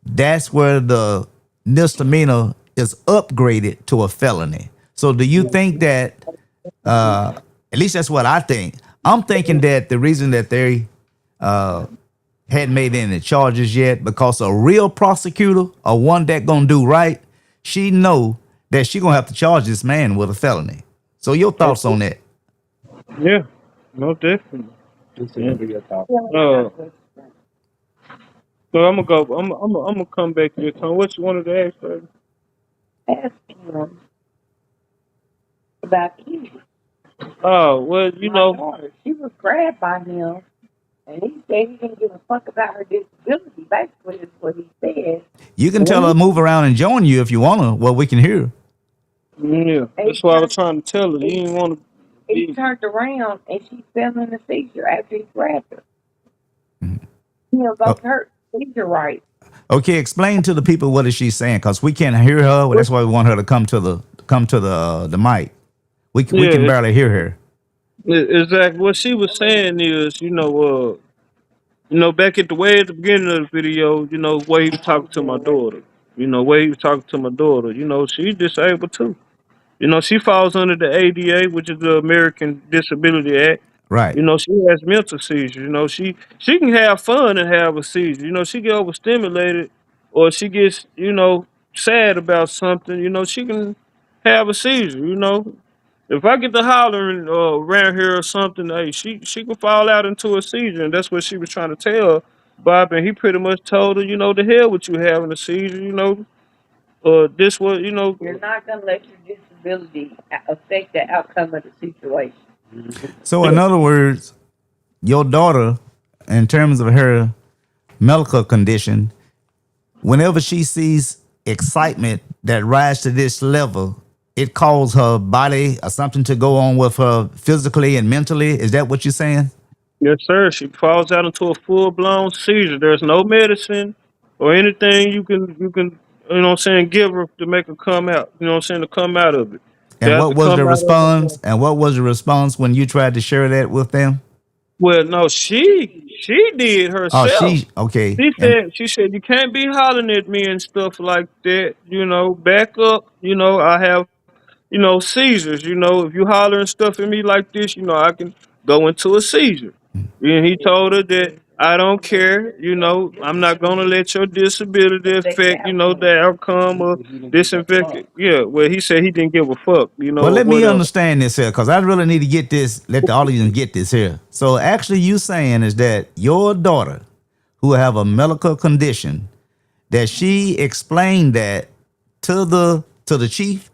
that's where the misdemeanor is upgraded to a felony. So do you think that at least that's what I think. I'm thinking that the reason that they hadn't made any charges yet because a real prosecutor or one that gonna do right, she know that she gonna have to charge this man with a felony. So your thoughts on that? Yeah, no, definitely. Yeah. Uh, so I'm gonna go. I'm gonna come back to your time. What you wanted to ask, baby? Ask him about you. Oh, well, My daughter, she was grabbed by him, and he said he didn't give a fuck about her disability. Basically, is what he said. You can And tell her to move around and join you if you wanna. Well, we can hear. yeah, he that's why I was turned, trying to tell her. You he, didn't want to he be. turned around, and she fell in a seizure after he grabbed her. He Uh, invoked her seizure right. okay, explain to the people what is she saying because we can't hear her. Well, that's why we want her to come to the mic. We can Yeah, barely hear her. exactly. What she was saying is, back at the beginning of the video, where he was talking to my daughter. Where he was talking to my daughter. She's disabled too. She falls under the ADA, which is the American Disability Act. Right. She has mental seizures. She can have fun and have a seizure. She get overstimulated or she gets, sad about something, she can have a seizure, If I get to hollering around here or something, hey, she can fall out into a seizure, and that's what she was trying to tell Bob, and he pretty much told her, the hell with you having a seizure, this was, You're not going to let your disability affect the outcome of the situation. So in other words, your daughter, in terms of her medical condition, whenever she sees excitement that rise to this level, it calls her body or something to go on with her physically and mentally. Is that what you're saying? Yes, sir. She falls out into a full blown seizure. There's no medicine or anything you can give her to make her come out. To come out of it. She And has what to was the come out of response? it. And what was the response when you tried to share that with them? Well, no, she did Oh, herself. she okay. She And said she said you can't be hollering at me and stuff like that. Back up. I have seizures. If you holler and stuff at me like this, I can go into a seizure. And he told her that I don't care, I'm not gonna let your disability Affect the affect, outcome. the outcome of this infected. Yeah, well he said he didn't give a fuck, well, or let me whatever. understand this here, because I really need to get this. Let the audience get this here. So, actually, you saying is that your daughter, who have a medical condition, that she explained that to the chief.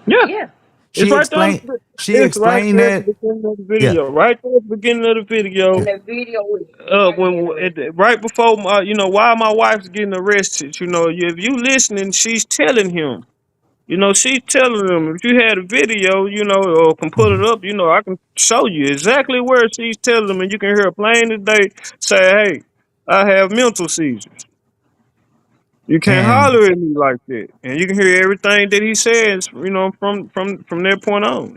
Yeah. Yeah. It's She right there. explained she It's right explained there at the that. beginning of the Yeah. video. Right there at the beginning of the And video. the video was right there. Right before while my wife's getting arrested, if you listening, she's telling him. She's telling them, if you had a video, or can put it up, I can show you exactly where she's telling them, and you can hear her plain as day say, "Hey, I have mental seizures." You can't And holler at me like that, and you can hear everything that he says, from that point on.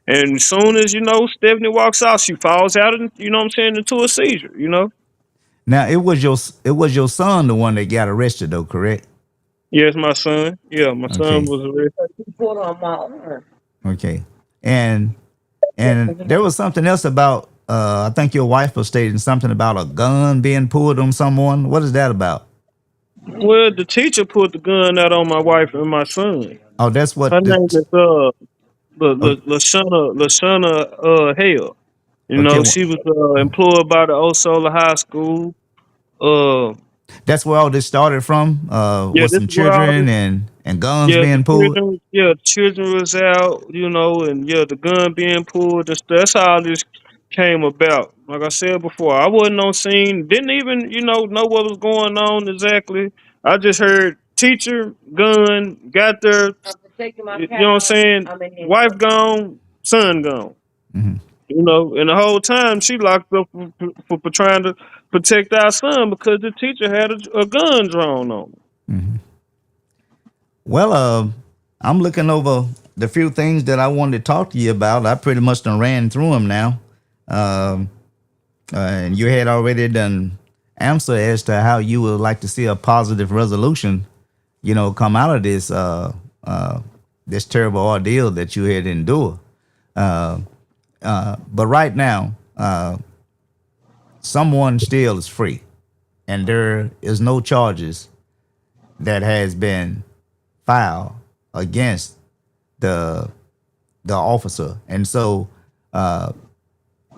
And as soon as Stephanie walks out, she falls out, and what I'm saying, into a seizure. now it was your son, the one that got arrested, though, correct? Yes, my son. Yeah, my son Okay, was arrested. He put on my arm. okay. And there was something else about I think your wife was stating something about a gun being pulled on someone. What is that about? Well, the teacher put the gun out on my wife and my son. Oh, that's Her what the name is okay. Lashana Hale. Okay, She was employed by the Osceola High School. Uh, that's where all this started from. yeah, With this some is where all children this. and guns Yeah, the being pulled. children. Yeah, the children was out. And the gun being pulled. That's how this came about. Like I said before, I wasn't on scene. Didn't even know what was going on exactly. I just heard teacher gun got there. I'm protecting my You know what I'm cow. saying? I'm in here. Wife gone, son gone. Hmm. And the whole time she locked up for trying to protect our son because the teacher had a gun drawn on him. Hmm. Well, I'm looking over the few things that I wanted to talk to you about. I pretty much done ran through them now. Um, and you had already done answer as to how you would like to see a positive resolution, come out of this terrible ordeal that you had endured. Uh, but right now, someone still is free, and there is no charges that has been filed against the the officer, and so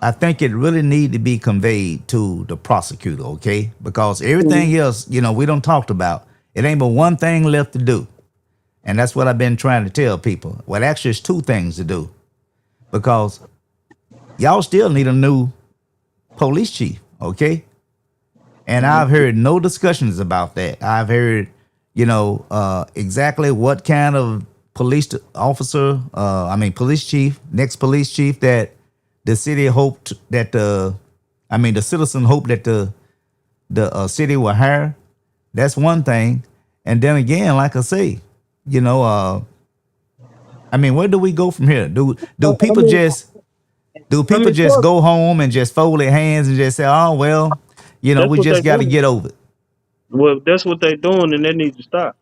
I think it really need to be conveyed to the prosecutor, okay? Because everything else, we don't talked about. It ain't but one thing left to do, and that's what I've been trying to tell people. Well, actually, it's two things to do because y'all still need a new police chief, okay? And I've heard no discussions about that. I've heard, exactly what kind of officer, police chief, next police chief that the city hoped that the citizen hoped that the city will hire. That's one thing. And then again, like I say, you know, uh, where do we go from here? Do I do I people mean, just do I people mean, just fuck, go home and just fold their hands and just say, oh well, that's we what they just got to doing. get over it, Well, that's what they doing, and they need to stop.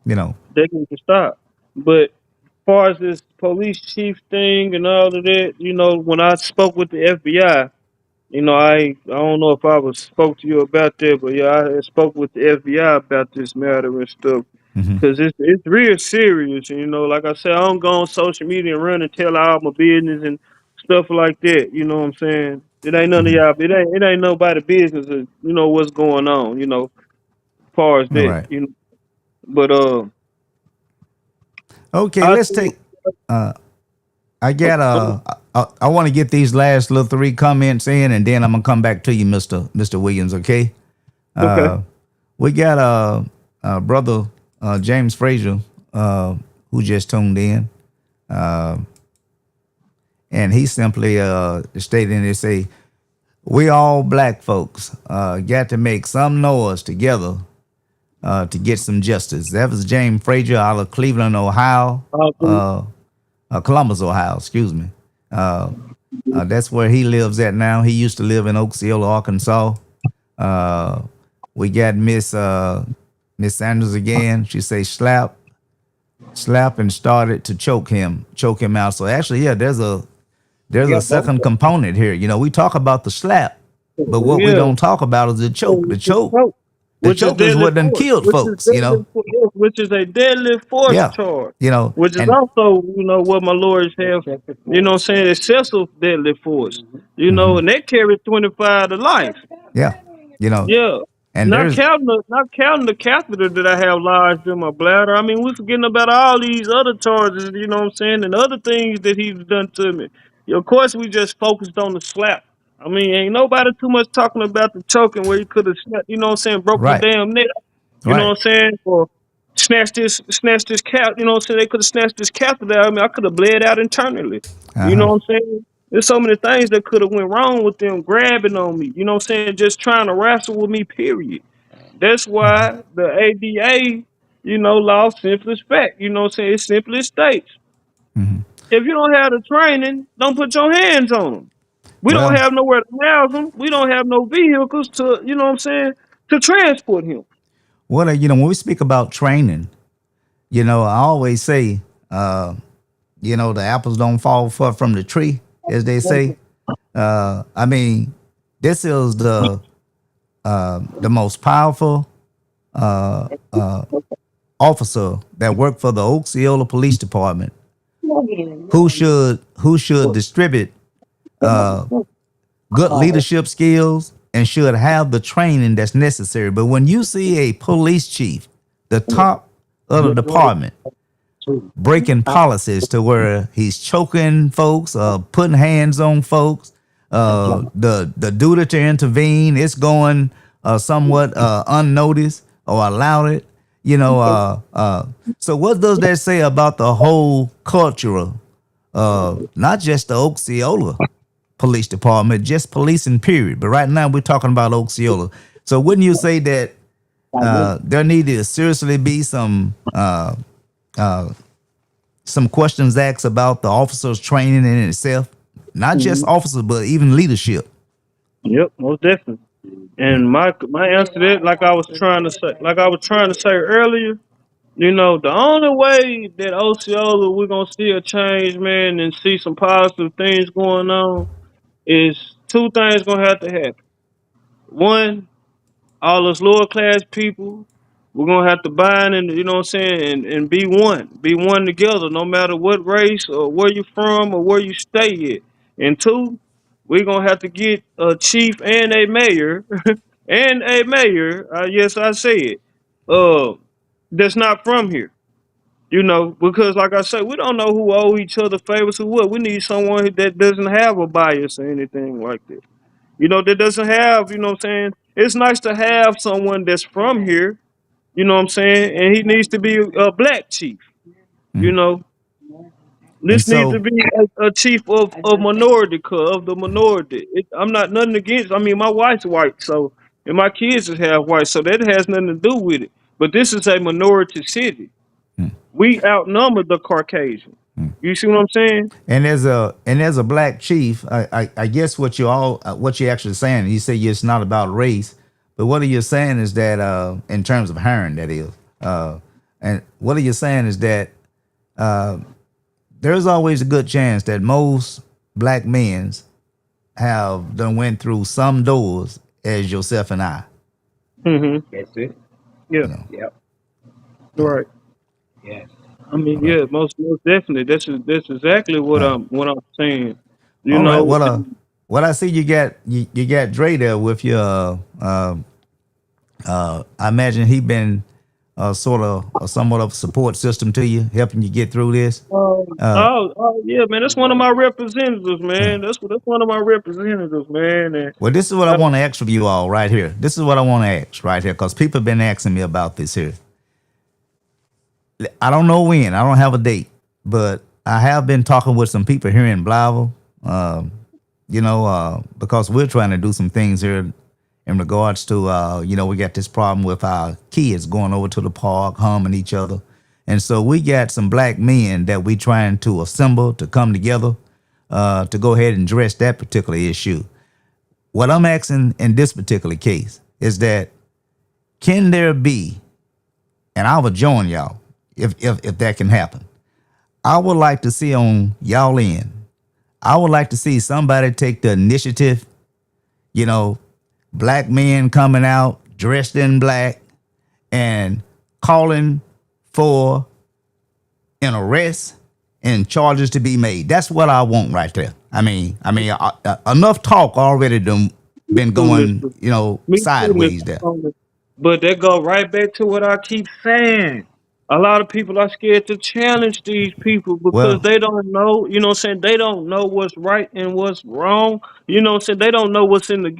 you know? They need to stop. But as far as this police chief thing and all of that, when I spoke with the FBI, I don't know if I was spoke to you about that, but yeah, I had spoke with the FBI about this matter and stuff. Hmm. Cause it's real serious, and like I said, I don't go on social media and run and tell all my business and stuff like that. You know what I'm saying? It ain't none of Hmm. y'all. It ain't nobody business. Of, what's going on. As far as All that. right. But Okay, I let's think take. I got I want to get these last little three comments in, and then I'm gonna come back to you, Mister Williams. Okay. okay. Uh, we got brother James Frazier who just tuned in, and he simply stated and they say we all black folks got to make some noise together to get some justice. That was James Frazier out of Cleveland, Ohio, uh, Columbus, Ohio. Excuse me. Uh, that's where he lives at now. He used to live in Oksio, Arkansas. Uh, we got Miss Sanders again. She say slap and started to choke him out. So actually, yeah, there's You a got both second of component here. We talk about the slap, but them. what we Yeah. don't talk about is the choke. Choke, The which is choke is deadly what done force, killed folks. which is a deadly force Yeah, charge, you know, which is and also what my lawyers have. What I'm saying, excessive deadly force. mhm, And they carry 25 to life. yeah, you know, Yeah. and Not there's counting the catheter that I have lodged in my bladder. I mean, we forgetting about all these other charges, what I'm saying, and other things that he's done to me. Of course, we just focused on the slap. I mean, ain't nobody too much talking about the choking where he could have, what I'm saying, broke your right, damn neck. You know right. what I'm saying? For snatched this cap. You know what I'm saying? They could have snatched this catheter out of me. I could have bled out internally. Uh You know huh. what I'm saying? There's so many things that could have went wrong with them grabbing on me. You know what I'm saying? Just trying to wrestle with me. Period. That's why the ADA, law simply fact. You know what I'm saying? It simply states Hmm. if you don't have the training, don't put your hands on them. We don't Well, have nowhere to house him. We don't have no vehicles to, what I'm saying, to transport him. when we speak about training, I always say, uh, the apples don't fall far from the tree, as they say. I mean, this is the most powerful officer that worked for the Osceola Police Department, who should distribute good leadership skills and should have the training that's necessary. But when you see a police chief, the top of the department, breaking policies to where he's choking folks, putting hands on folks, the duty to intervene, it's going somewhat unnoticed or allowed it. So what does that say about the whole culture of not just the Osceola Police Department, just policing period? But right now we're talking about Osceola. So wouldn't you say that there need to seriously be some questions asked about the officers' training in itself, not just officers, but even leadership? Yep, most definitely. And my answer to that, like I was trying to say earlier, the only way that Osceola we're gonna see a change, man, and see some positive things going on is two things gonna have to happen. One, all us lower class people, we're gonna have to bind and you know what I'm saying, and be one together, no matter what race or where you from or where you stay at. And two, we're gonna have to get a chief and a mayor and a mayor. Yes, I say it. Uh, that's not from here. Because like I say, we don't know who owe each other favors or what. We need someone that doesn't have a bias or anything like that. That doesn't have, what I'm saying? It's nice to have someone that's from here, what I'm saying? And he needs to be a black chief, you Mm. know. And This needs to so, be a chief of minority, of the minority. I'm not nothing against, I mean, my wife's white, so, and my kids is half white, so that has nothing to do with it. But this is a minority city. mm, We outnumber the Caucasian. mm. You see what I'm saying? And as a black chief, I guess what you're actually saying, you say it's not about race, but what you're saying is that in terms of hiring, that is, and what you're saying is that there's always a good chance that most black men have done went through some doors as yourself and I. Hmm. That's it. Yeah, You know, Yep. right. Yes. I mean, all right, yeah, most definitely. That's exactly what all right, I'm saying. You all right. know, Well, I see you got Dre there with your. I imagine he been sort of somewhat of a support system to you, helping you get through this. Uh, oh yeah, man. That's one of my representatives, uh, man. That's one of my representatives, man. And well, this is what I uh, want to ask of you all right here. This is what I want to ask right here because people have been asking me about this here. I don't know when. I don't have a date, but I have been talking with some people here in Blyville. Because we're trying to do some things here in regards to, we got this problem with our kids going over to the park, harming each other. And so we got some black men that we trying to assemble to come together to go ahead and address that particular issue. What I'm asking in this particular case is that can there be, and I would join y'all if that can happen. I would like to see on y'all end. I would like to see somebody take the initiative, you know, black men coming out dressed in black and calling for an arrest and charges to be made. That's what I want right there. Enough talk already been too, going, Mr. Me too, sideways Mr. there. Tony. But that go right back to what I keep saying. A lot of people are scared to challenge these people because Well, they don't know, what I'm saying? They don't know what's right and what's wrong. You know what I'm saying? They don't know what's in the,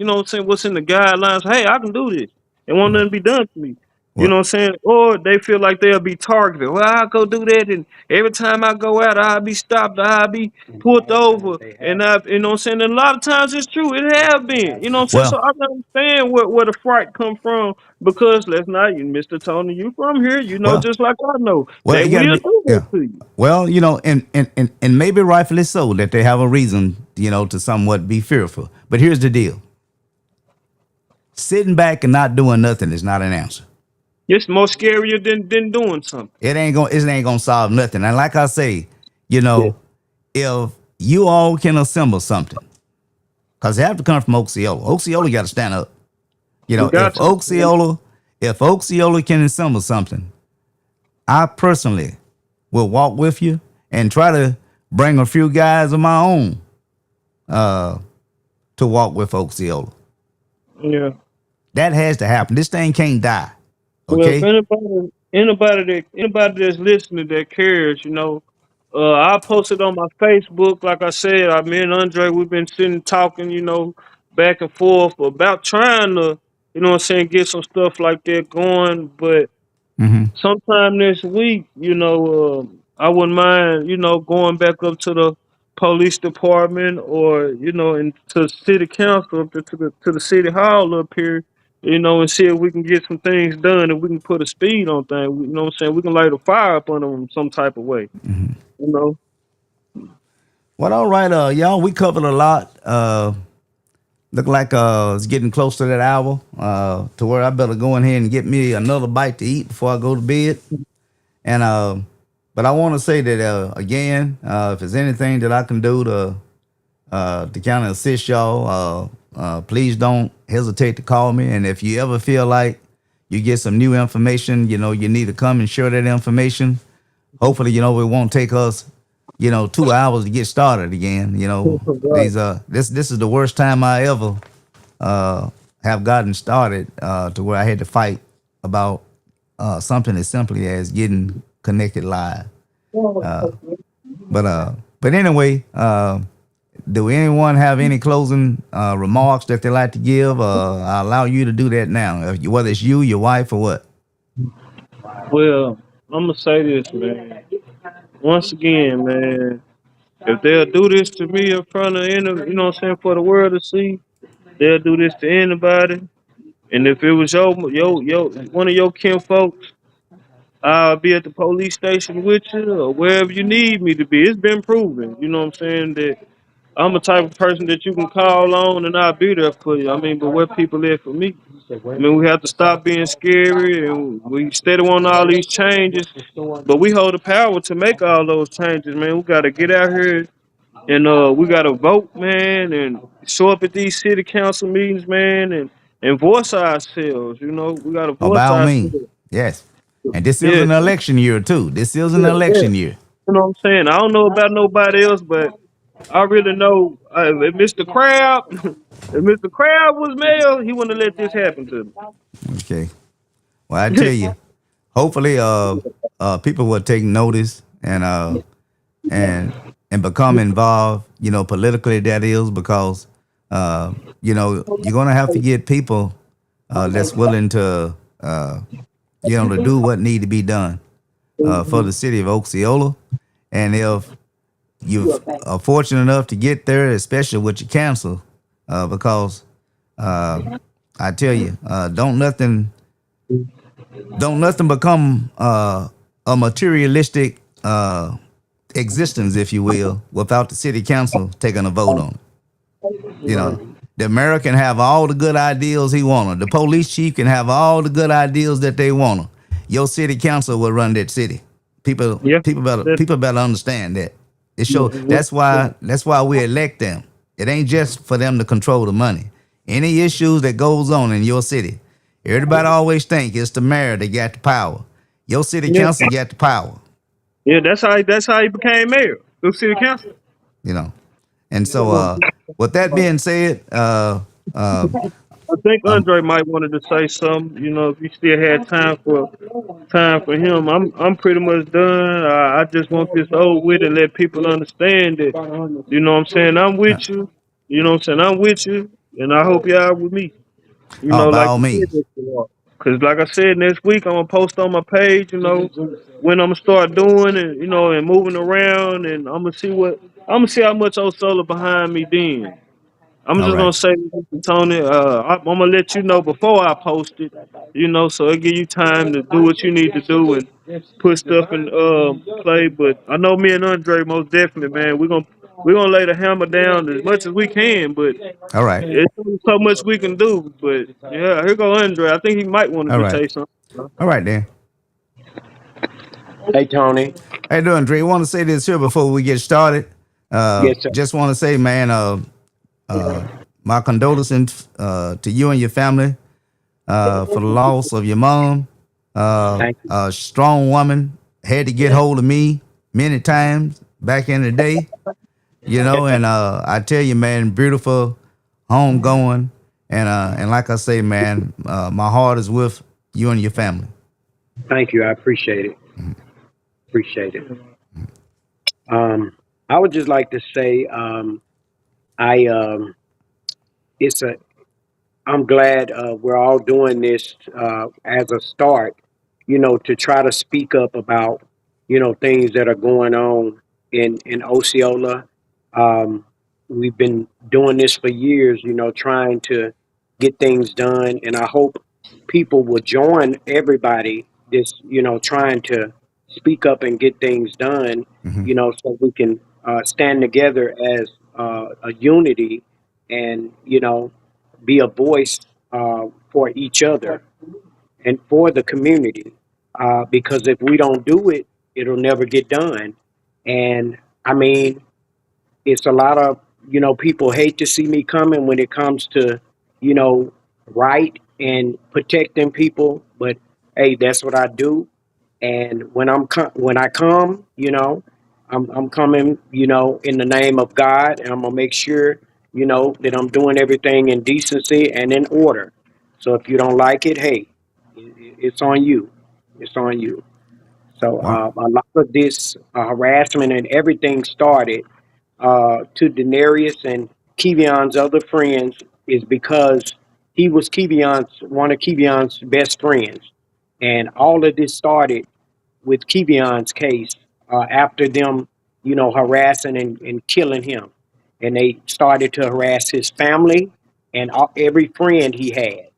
what's in the guidelines. Hey, I can do this. It won't nothing be done to me. You know Well, what I'm saying? Or they feel like they'll be targeted. Well, I'll go do that, and every time I go out, I'll be stopped, I'll be pulled over, and you know what I'm saying? And a lot of times it's true, it have been. You know what I'm saying? So well, I can understand where the fright come from because let's not, you, Mr. Tony, you from here, you know, well, just like I know, well. they You got to will be, do that yeah. to you. Well, and maybe rightfully so that they have a reason, to somewhat be fearful. But here's the deal: sitting back and not doing nothing is not an answer. It's more scarier than doing something. It ain't gonna solve nothing. And like I say, you Yeah. know, if you all can assemble something, because they have to come from Osceola. Osceola got to stand up. We If got to. Osceola can assemble something, I personally will walk with you and try to bring a few guys of my own to walk with Osceola. Yeah. That has to happen. This thing can't die. Well, if Okay? anybody that's listening that cares, you know, I posted on my Facebook. Like I said, me and Andre, we've been sitting talking, you know, back and forth about trying to, you know, what I'm saying, get some stuff like that going. But sometime this week, you know, I wouldn't mind, you know, going back up to the police department or, you know, and to city council, up to the city hall up here, you know, and see if we can get some things done and we can put a speed on things. You know what I'm saying? We can light a fire up on them some type of way. You know. Well, all right, y'all. We covered a lot. Look like it's getting close to that hour. To where I better go in here and get me another bite to eat before I go to bed. And but I want to say that again, if there's anything that I can do to kind of assist y'all, please don't hesitate to call me. And if you ever feel like you get some new information, you need to come and share that information. Hopefully, it won't take us, 2 hours to get started again. Right. This is the worst time I ever have gotten started to where I had to fight about something as simply as getting connected live. But anyway, do anyone have any closing remarks that they like to give? I'll allow you to do that now, whether it's you, your wife, or what. Well, I'm gonna say this, man. Once again, man, if they'll do this to me in front of you know what I'm saying, for the world to see, they'll do this to anybody. And if it was your one of your kin folks, I'll be at the police station with you or wherever you need me to be. It's been proven, you know what I'm saying, that I'm the type of person that you can call on and I'll be there for you. I mean, but where people at for me? I mean, we have to stop being scary and we steady want all these changes, but we hold the power to make all those changes, man. We got to get out here and we got to vote, man, and show up at these city council meetings, man, and voice ourselves. You know, we got to Or voice by all means, ourselves. yes. And this is Yeah, an election year too. This is an yeah, yeah. election year. You know what I'm saying? I don't know about nobody else, but I really know if Mr. Crab, if Mr. Crab was mayor, he wouldn't have let this happen to Okay. Well, I tell me. you, hopefully, people will take notice and become involved. Politically, that is because you're gonna have to get people that's willing to do what need to be done for the city of Osceola. And if you are fortunate enough to get there, especially with your council, because I tell you, don't nothing become a materialistic existence, if you will, without the city council taking a vote on it. The mayor can have all the good ideals he wanted. The police chief can have all the good ideals that they want. Your city council will run that city. People, Yeah, people better, that, people better understand that. It show yeah, that's why we elect them. It ain't just for them to control the money. Any issues that goes on in your city, everybody always think it's the mayor that got the power. Your city yeah, council got the power. yeah. That's how he became mayor. The city council. You know. And so, with that being said, I think um, Andre might wanted to say something. You know, if you still had time for him, I'm pretty much done. I just want this over with and let people understand that. You know what I'm saying? I'm with you. You know what I'm saying? I'm with you, and I hope y'all with me. You know, by like all you said means, that you are. Cause like I said, next week I'm gonna post on my page, when I'm gonna start doing it, and moving around, and I'm gonna see how much old solar behind me then. I'm All just right. gonna say, Tony, I'm gonna let you know before I post it, so it give you time to do what you need to do and put stuff in play. But I know me and Andre most definitely, man, we're gonna lay the hammer down as much as we can, but All right. it's only so much we can do. But yeah, here go Andre. I think he might want All to right. say something. All right, then. Hey, Tony. How you doing, Dre? I want to say this here before we get started. Yes, sir. Just want to say, man, my condolences to you and your family for the loss of your mom. Thank you. A strong woman, had to get hold of me many times back in the day, and I tell you, man, beautiful home going. And like I say, man, my heart is with you and your family. Thank you. I appreciate it. Appreciate it. I would just like to say, I it's a I'm glad we're all doing this as a start, to try to speak up about, things that are going on in Osceola. Um, we've been doing this for years, trying to get things done, and I hope people will join everybody this, trying to speak up and get things done, Hmm. so we can stand together as a unity and, be a voice for each other and for the community. Because if we don't do it, it'll never get done. And I mean, it's a lot of, people hate to see me coming when it comes to, you know, right and protecting people. But hey, that's what I do. And when I come, I'm coming, in the name of God, and I'm gonna make sure, that I'm doing everything in decency and in order. So if you don't like it, hey, it's on you. It's on you. So Well, a lot of this harassment and everything started to Denarius and Kevion's other friends is because he was Kevion's one of Kevion's best friends, and all of this started with Kevion's case after them, harassing and killing him, and they started to harass his family and every friend he had.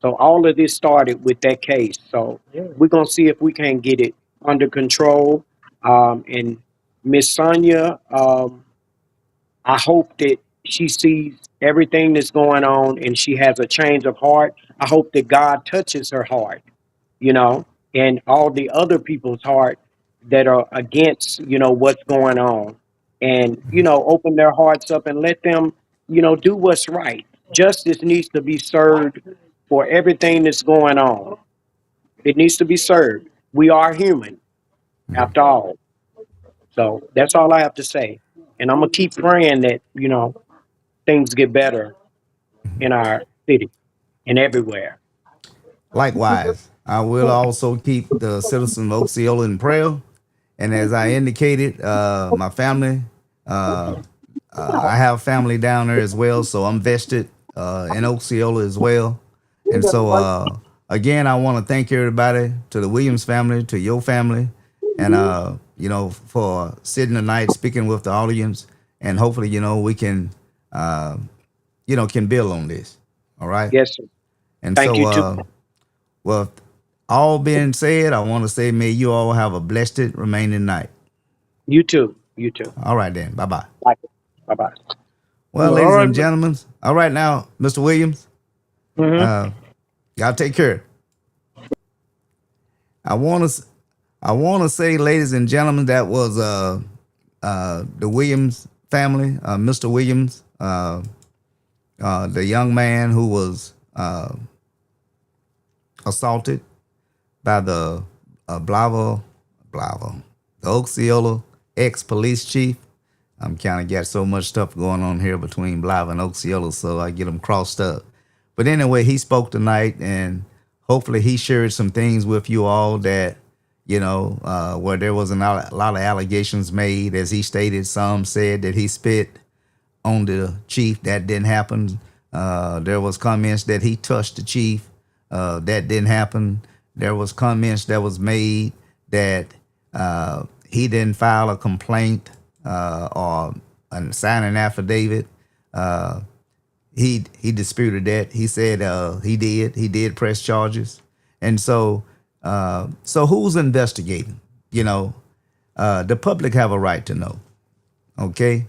So all of this started with that case. So we're gonna see if we can get it under control. And Miss Sonia, I hope that she sees everything that's going on and she has a change of heart. I hope that God touches her heart, you know, and all the other people's heart that are against, what's going on. And, open their hearts up and let them, do what's right. Justice needs to be served for everything that's going on. It needs to be served. We are human, after all. So that's all I have to say. And I'm gonna keep praying that, things get better in our city and everywhere. likewise, I will also keep the citizens of Osceola in prayer. And as I indicated, my family, uh, I have family down there as well, so I'm vested in Osceola as well. And so, again, I want to thank everybody, to the Williams family, to your family, and for sitting tonight, speaking with the audience, and hopefully, we can, can build on this. All right. Yes, sir. And Thank so, you too. well, all being said, I want to say, may you all have a blessed remaining night. You too. You too. All right, then. Bye bye. Bye. Bye bye. Well, All ladies right. and gentlemen, all right now, Mr. Williams, Mm-hmm. y'all take care. I want to, I want to say, ladies and gentlemen, that was the Williams family, Mr. Williams, the young man who was assaulted by the Blava, the Osceola ex-police chief. I'm kind of got so much stuff going on here between Blava and Osceola, so I get them crossed up. But anyway, he spoke tonight, and hopefully he shared some things with you all that, where there was a lot of allegations made. As he stated, some said that he spit on the chief. That didn't happen. There was comments that he touched the chief. That didn't happen. There was comments that was made that he didn't file a complaint or sign an affidavit. He disputed that. He said he did. He did press charges, and so who's investigating? The public have a right to know. Okay,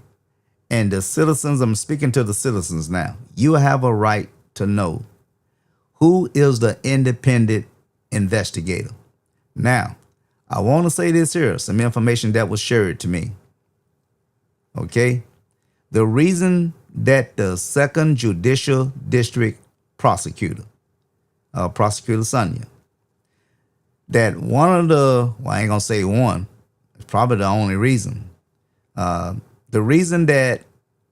and the citizens. I'm speaking to the citizens now. You have a right to know who is the independent investigator. Now, I want to say this here, some information that was shared to me. Okay? The reason that the 2nd Judicial District Prosecutor, Prosecutor Sonia, that one of the, well, I ain't going to say one, it's probably the only reason. The reason that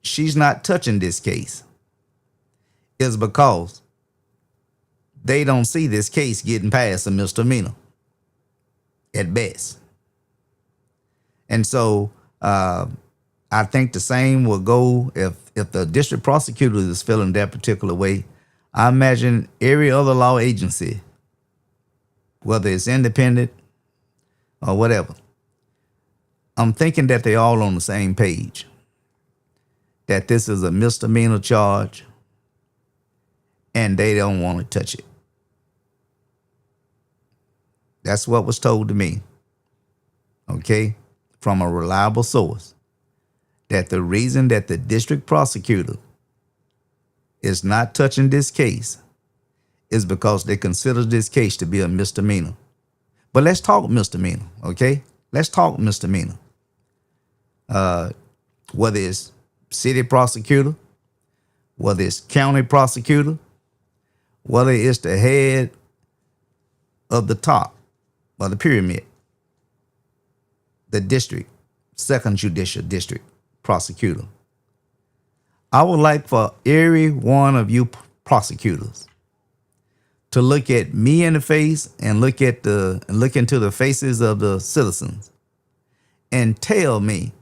she's not touching this case is because they don't see this case getting past a misdemeanor at best. And so I think the same will go if the district prosecutor is feeling that particular way. I imagine every other law agency, whether it's independent or whatever, I'm thinking that they're all on the same page, that this is a misdemeanor charge and they don't want to touch it. That's what was told to me, okay, from a reliable source, that the reason that the district prosecutor is not touching this case is because they consider this case to be a misdemeanor. But let's talk misdemeanor, okay? Let's talk misdemeanor. Whether it's city prosecutor, whether it's county prosecutor, whether it's the head of the top of the pyramid, the district, 2nd Judicial District Prosecutor. I would like for every one of you prosecutors to look at me in the face and look into the faces of the citizens and tell me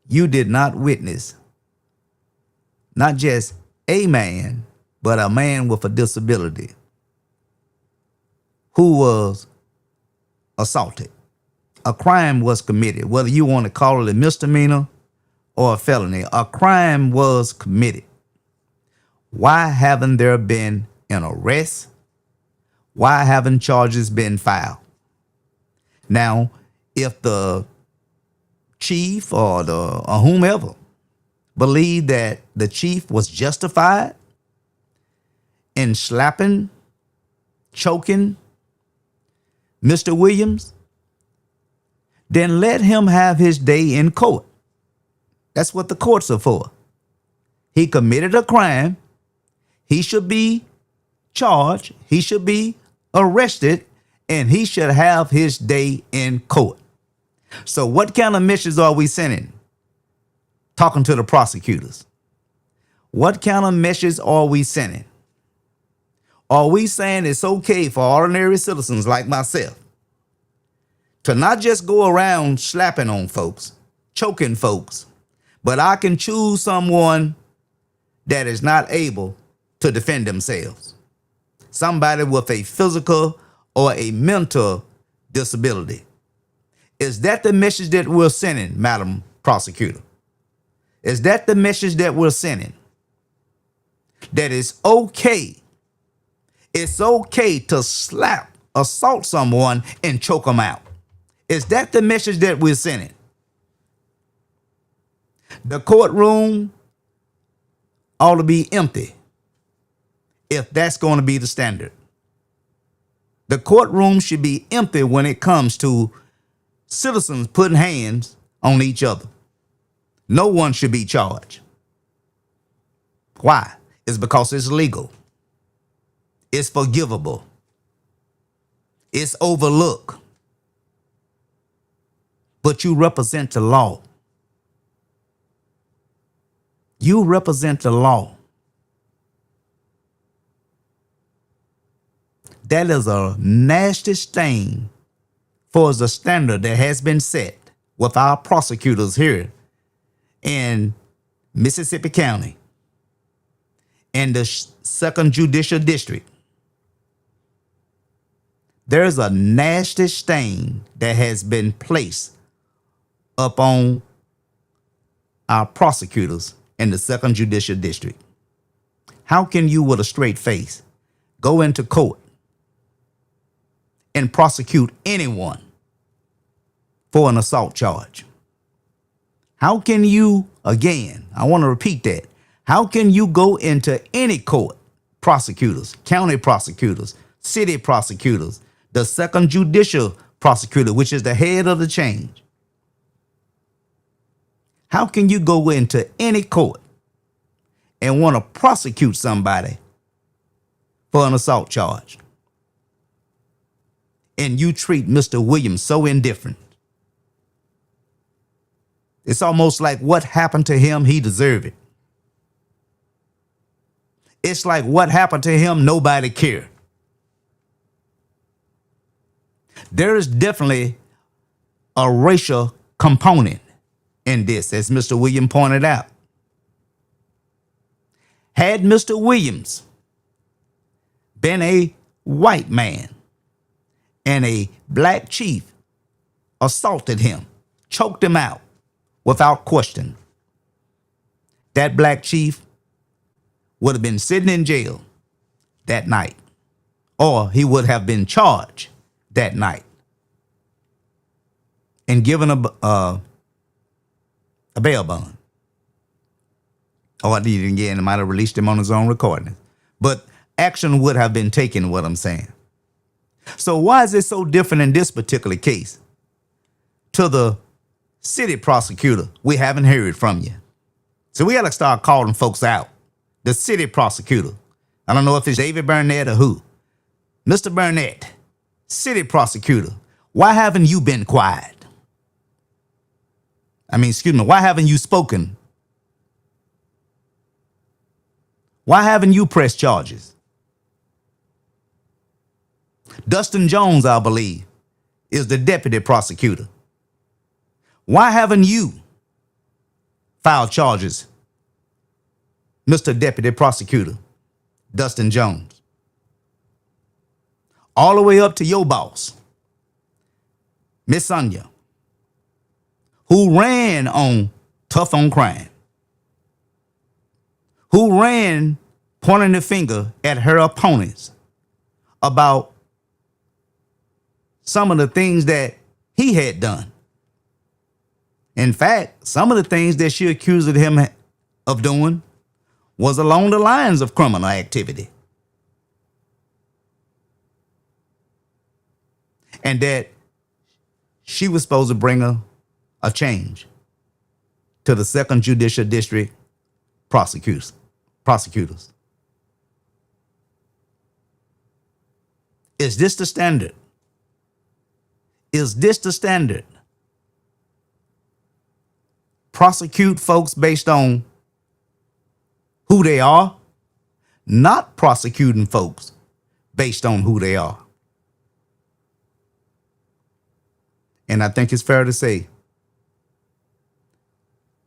you did not witness not just a man, but a man with a disability who was assaulted. A crime was committed, whether you want to call it a misdemeanor or a felony. A crime was committed. Why haven't there been an arrest? Why haven't charges been filed? Now, if the chief or whomever believed that the chief was justified in slapping, choking Mr. Williams, then let him have his day in court. That's what the courts are for. He committed a crime. He should be charged. He should be arrested, and he should have his day in court. So what kind of message are we sending? Talking to the prosecutors. What kind of message are we sending? Are we saying it's okay for ordinary citizens like myself to not just go around slapping on folks, choking folks, but I can choose someone that is not able to defend themselves? Somebody with a physical or a mental disability. Is that the message that we're sending, Madam Prosecutor? Is that the message that we're sending? That it's okay. It's okay to slap, assault someone, and choke them out. Is that the message that we're sending? The courtroom ought to be empty if that's going to be the standard. The courtroom should be empty when it comes to citizens putting hands on each other. No one should be charged. Why? It's because it's legal. It's forgivable. It's overlooked. But you represent the law. You represent the law. That is a nasty stain for the standard that has been set with our prosecutors here in Mississippi County and the 2nd Judicial District. there's a nasty stain that has been placed upon our prosecutors in the Second Judicial District. How can you, with a straight face, go into court and prosecute anyone for an assault charge? How can you, again, I want to repeat that, how can you go into any court, prosecutors, county prosecutors, city prosecutors, the Second Judicial Prosecutor, which is the head of the chain? How can you go into any court and want to prosecute somebody for an assault charge, and you treat Mr. Williams so indifferent? It's almost like what happened to him, he deserved it. It's like what happened to him, nobody cared. There is definitely a racial component in this, as Mr. Williams pointed out. Had Mr. Williams been a white man and a black chief assaulted him, choked him out without question, that black chief would have been sitting in jail that night, or he would have been charged that night and given a bail bond. Or again, it might have released him on his own recording. But action would have been taken, what I'm saying. So why is it so different in this particular case? To the city prosecutor, we haven't heard from you. So we got to start calling folks out. The city prosecutor. I don't know if it's David Burnett or who. Mr. Burnett, city prosecutor, why haven't you been quiet? Why haven't you spoken? Why haven't you pressed charges? Dustin Jones, I believe, is the deputy prosecutor. Why haven't you filed charges, Mr. Deputy Prosecutor Dustin Jones? All the way up to your boss, Miss Sonia, who ran on Tough on Crime, who ran pointing the finger at her opponents about some of the things that he had done. In fact, some of the things that she accused him of doing was along the lines of criminal activity. And that she was supposed to bring a change to the Second Judicial District prosecutors. Is this the standard? Is this the standard? Prosecute folks based on who they are, not prosecuting folks based on who they are. And I think it's fair to say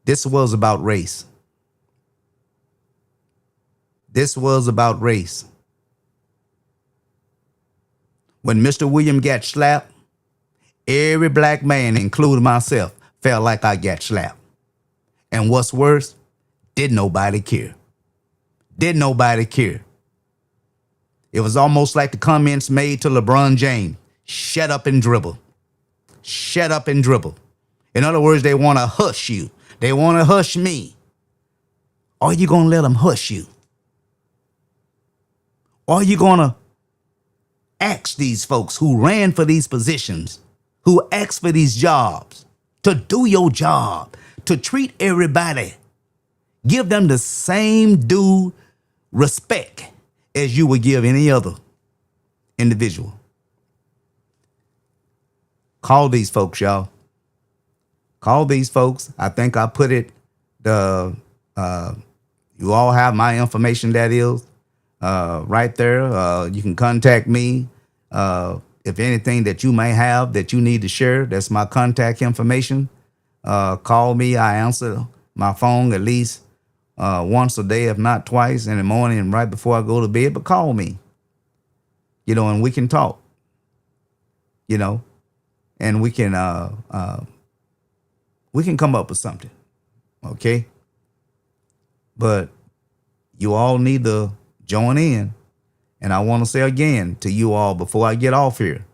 this was about race. This was about race. When Mr. Williams got slapped, every black man, including myself, felt like I got slapped. And what's worse, did nobody care. Did nobody care. It was almost like the comments made to LeBron James, shut up and dribble. Shut up and dribble. In other words, they want to hush you. They want to hush me. Are you going to let them hush you? Are you going to ask these folks who ran for these positions, who asked for these jobs, to do your job, to treat everybody, give them the same due respect as you would give any other individual? Call these folks, y'all. Call these folks. I think I put it, you all have my information, that is, right there. You can contact me. If anything that you may have that you need to share, that's my contact information. Call me. I answer my phone at least once a day, if not twice, in the morning and right before I go to bed. But call me, and we can talk. you know, and we can come up with something, okay? But you all need to join in. And I want to say again to you all before I get off here,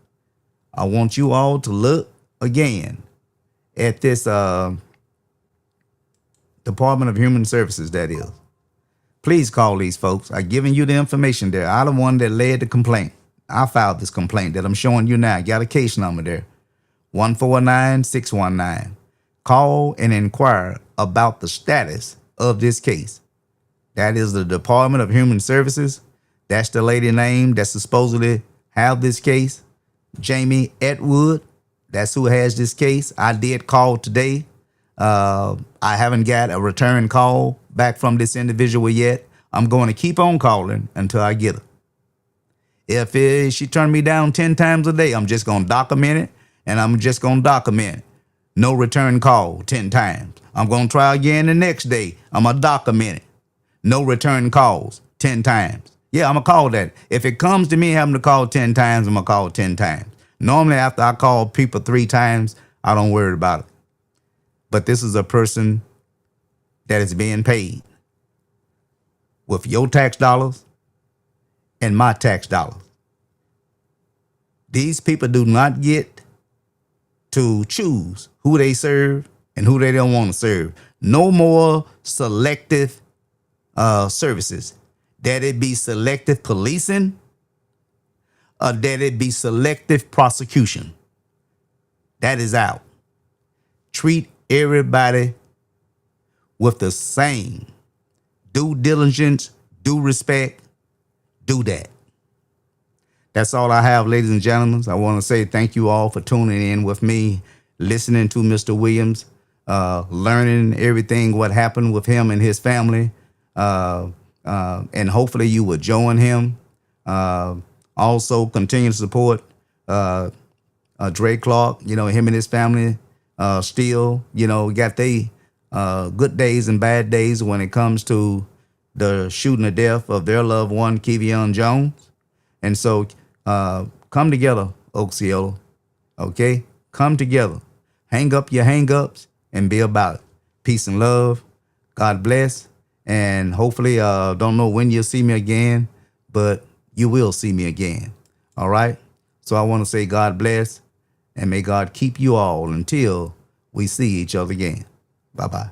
I want you all to look again at this Department of Human Services, that is. Please call these folks. I've given you the information there. I'm the one that led the complaint. I filed this complaint that I'm showing you now. I got a case number there, 149619. Call and inquire about the status of this case. That is the Department of Human Services. That's the lady name that supposedly have this case. Jamie Atwood. That's who has this case. I did call today. I haven't got a return call back from this individual yet. I'm going to keep on calling until I get her. If she turned me down 10 times a day, I'm just going to document it, and I'm just going to document it. No return call 10 times. I'm going to try again the next day. I'm going to document it. No return calls 10 times. Yeah, I'm going to call that. If it comes to me having to call 10 times, I'm going to call 10 times. Normally, after I call people 3 times, I don't worry about it. But this is a person that is being paid with your tax dollars and my tax dollars. These people do not get to choose who they serve and who they don't want to serve. No more selective services. That it be selective policing or that it be selective prosecution. That is out. Treat everybody with the same due diligence, due respect, do that. That's all I have, ladies and gentlemen. I want to say thank you all for tuning in with me, listening to Mr. Williams, learning everything what happened with him and his family, and hopefully you will join him. Also, continue to support Dre Clark. You know, him and his family still, you know, got they good days and bad days when it comes to the shooting to death of their loved one, Kevion Jones. And so come together, Osceola, okay? Come together. Hang up your hang-ups and be about it. Peace and love. God bless. And hopefully, don't know when you'll see me again, but you will see me again. All right? So I want to say God bless, and may God keep you all until we see each other again. Bye-bye.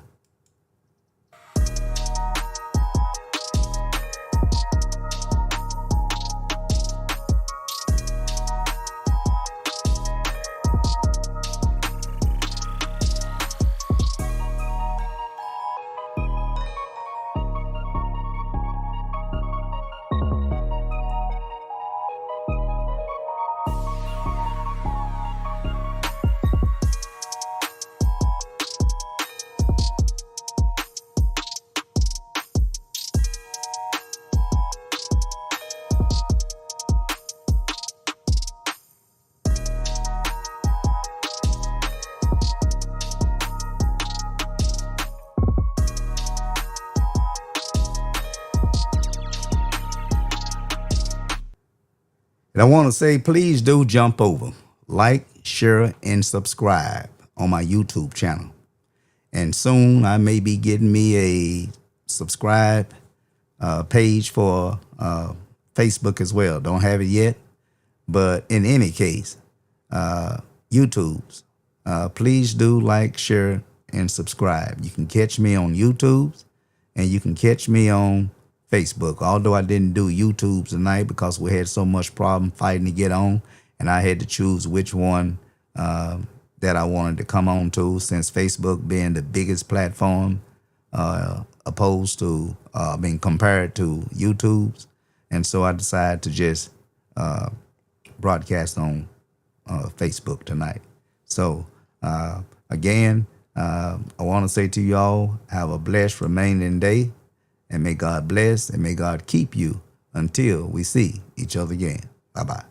And I want to say, please do jump over, like, share, and subscribe on my YouTube channel. And soon I may be getting me a subscribe page for Facebook as well. Don't have it yet. But in any case, YouTube's, please do like, share, and subscribe. You can catch me on YouTube's and you can catch me on Facebook. Although I didn't do YouTube tonight because we had so much problem fighting to get on, and I had to choose which one that I wanted to come on to, since Facebook being the biggest platform opposed to being compared to YouTube's. And so I decided to just broadcast on Facebook tonight. So again, I want to say to y'all, have a blessed remaining day. And may God bless and may God keep you until we see each other again. Bye-bye.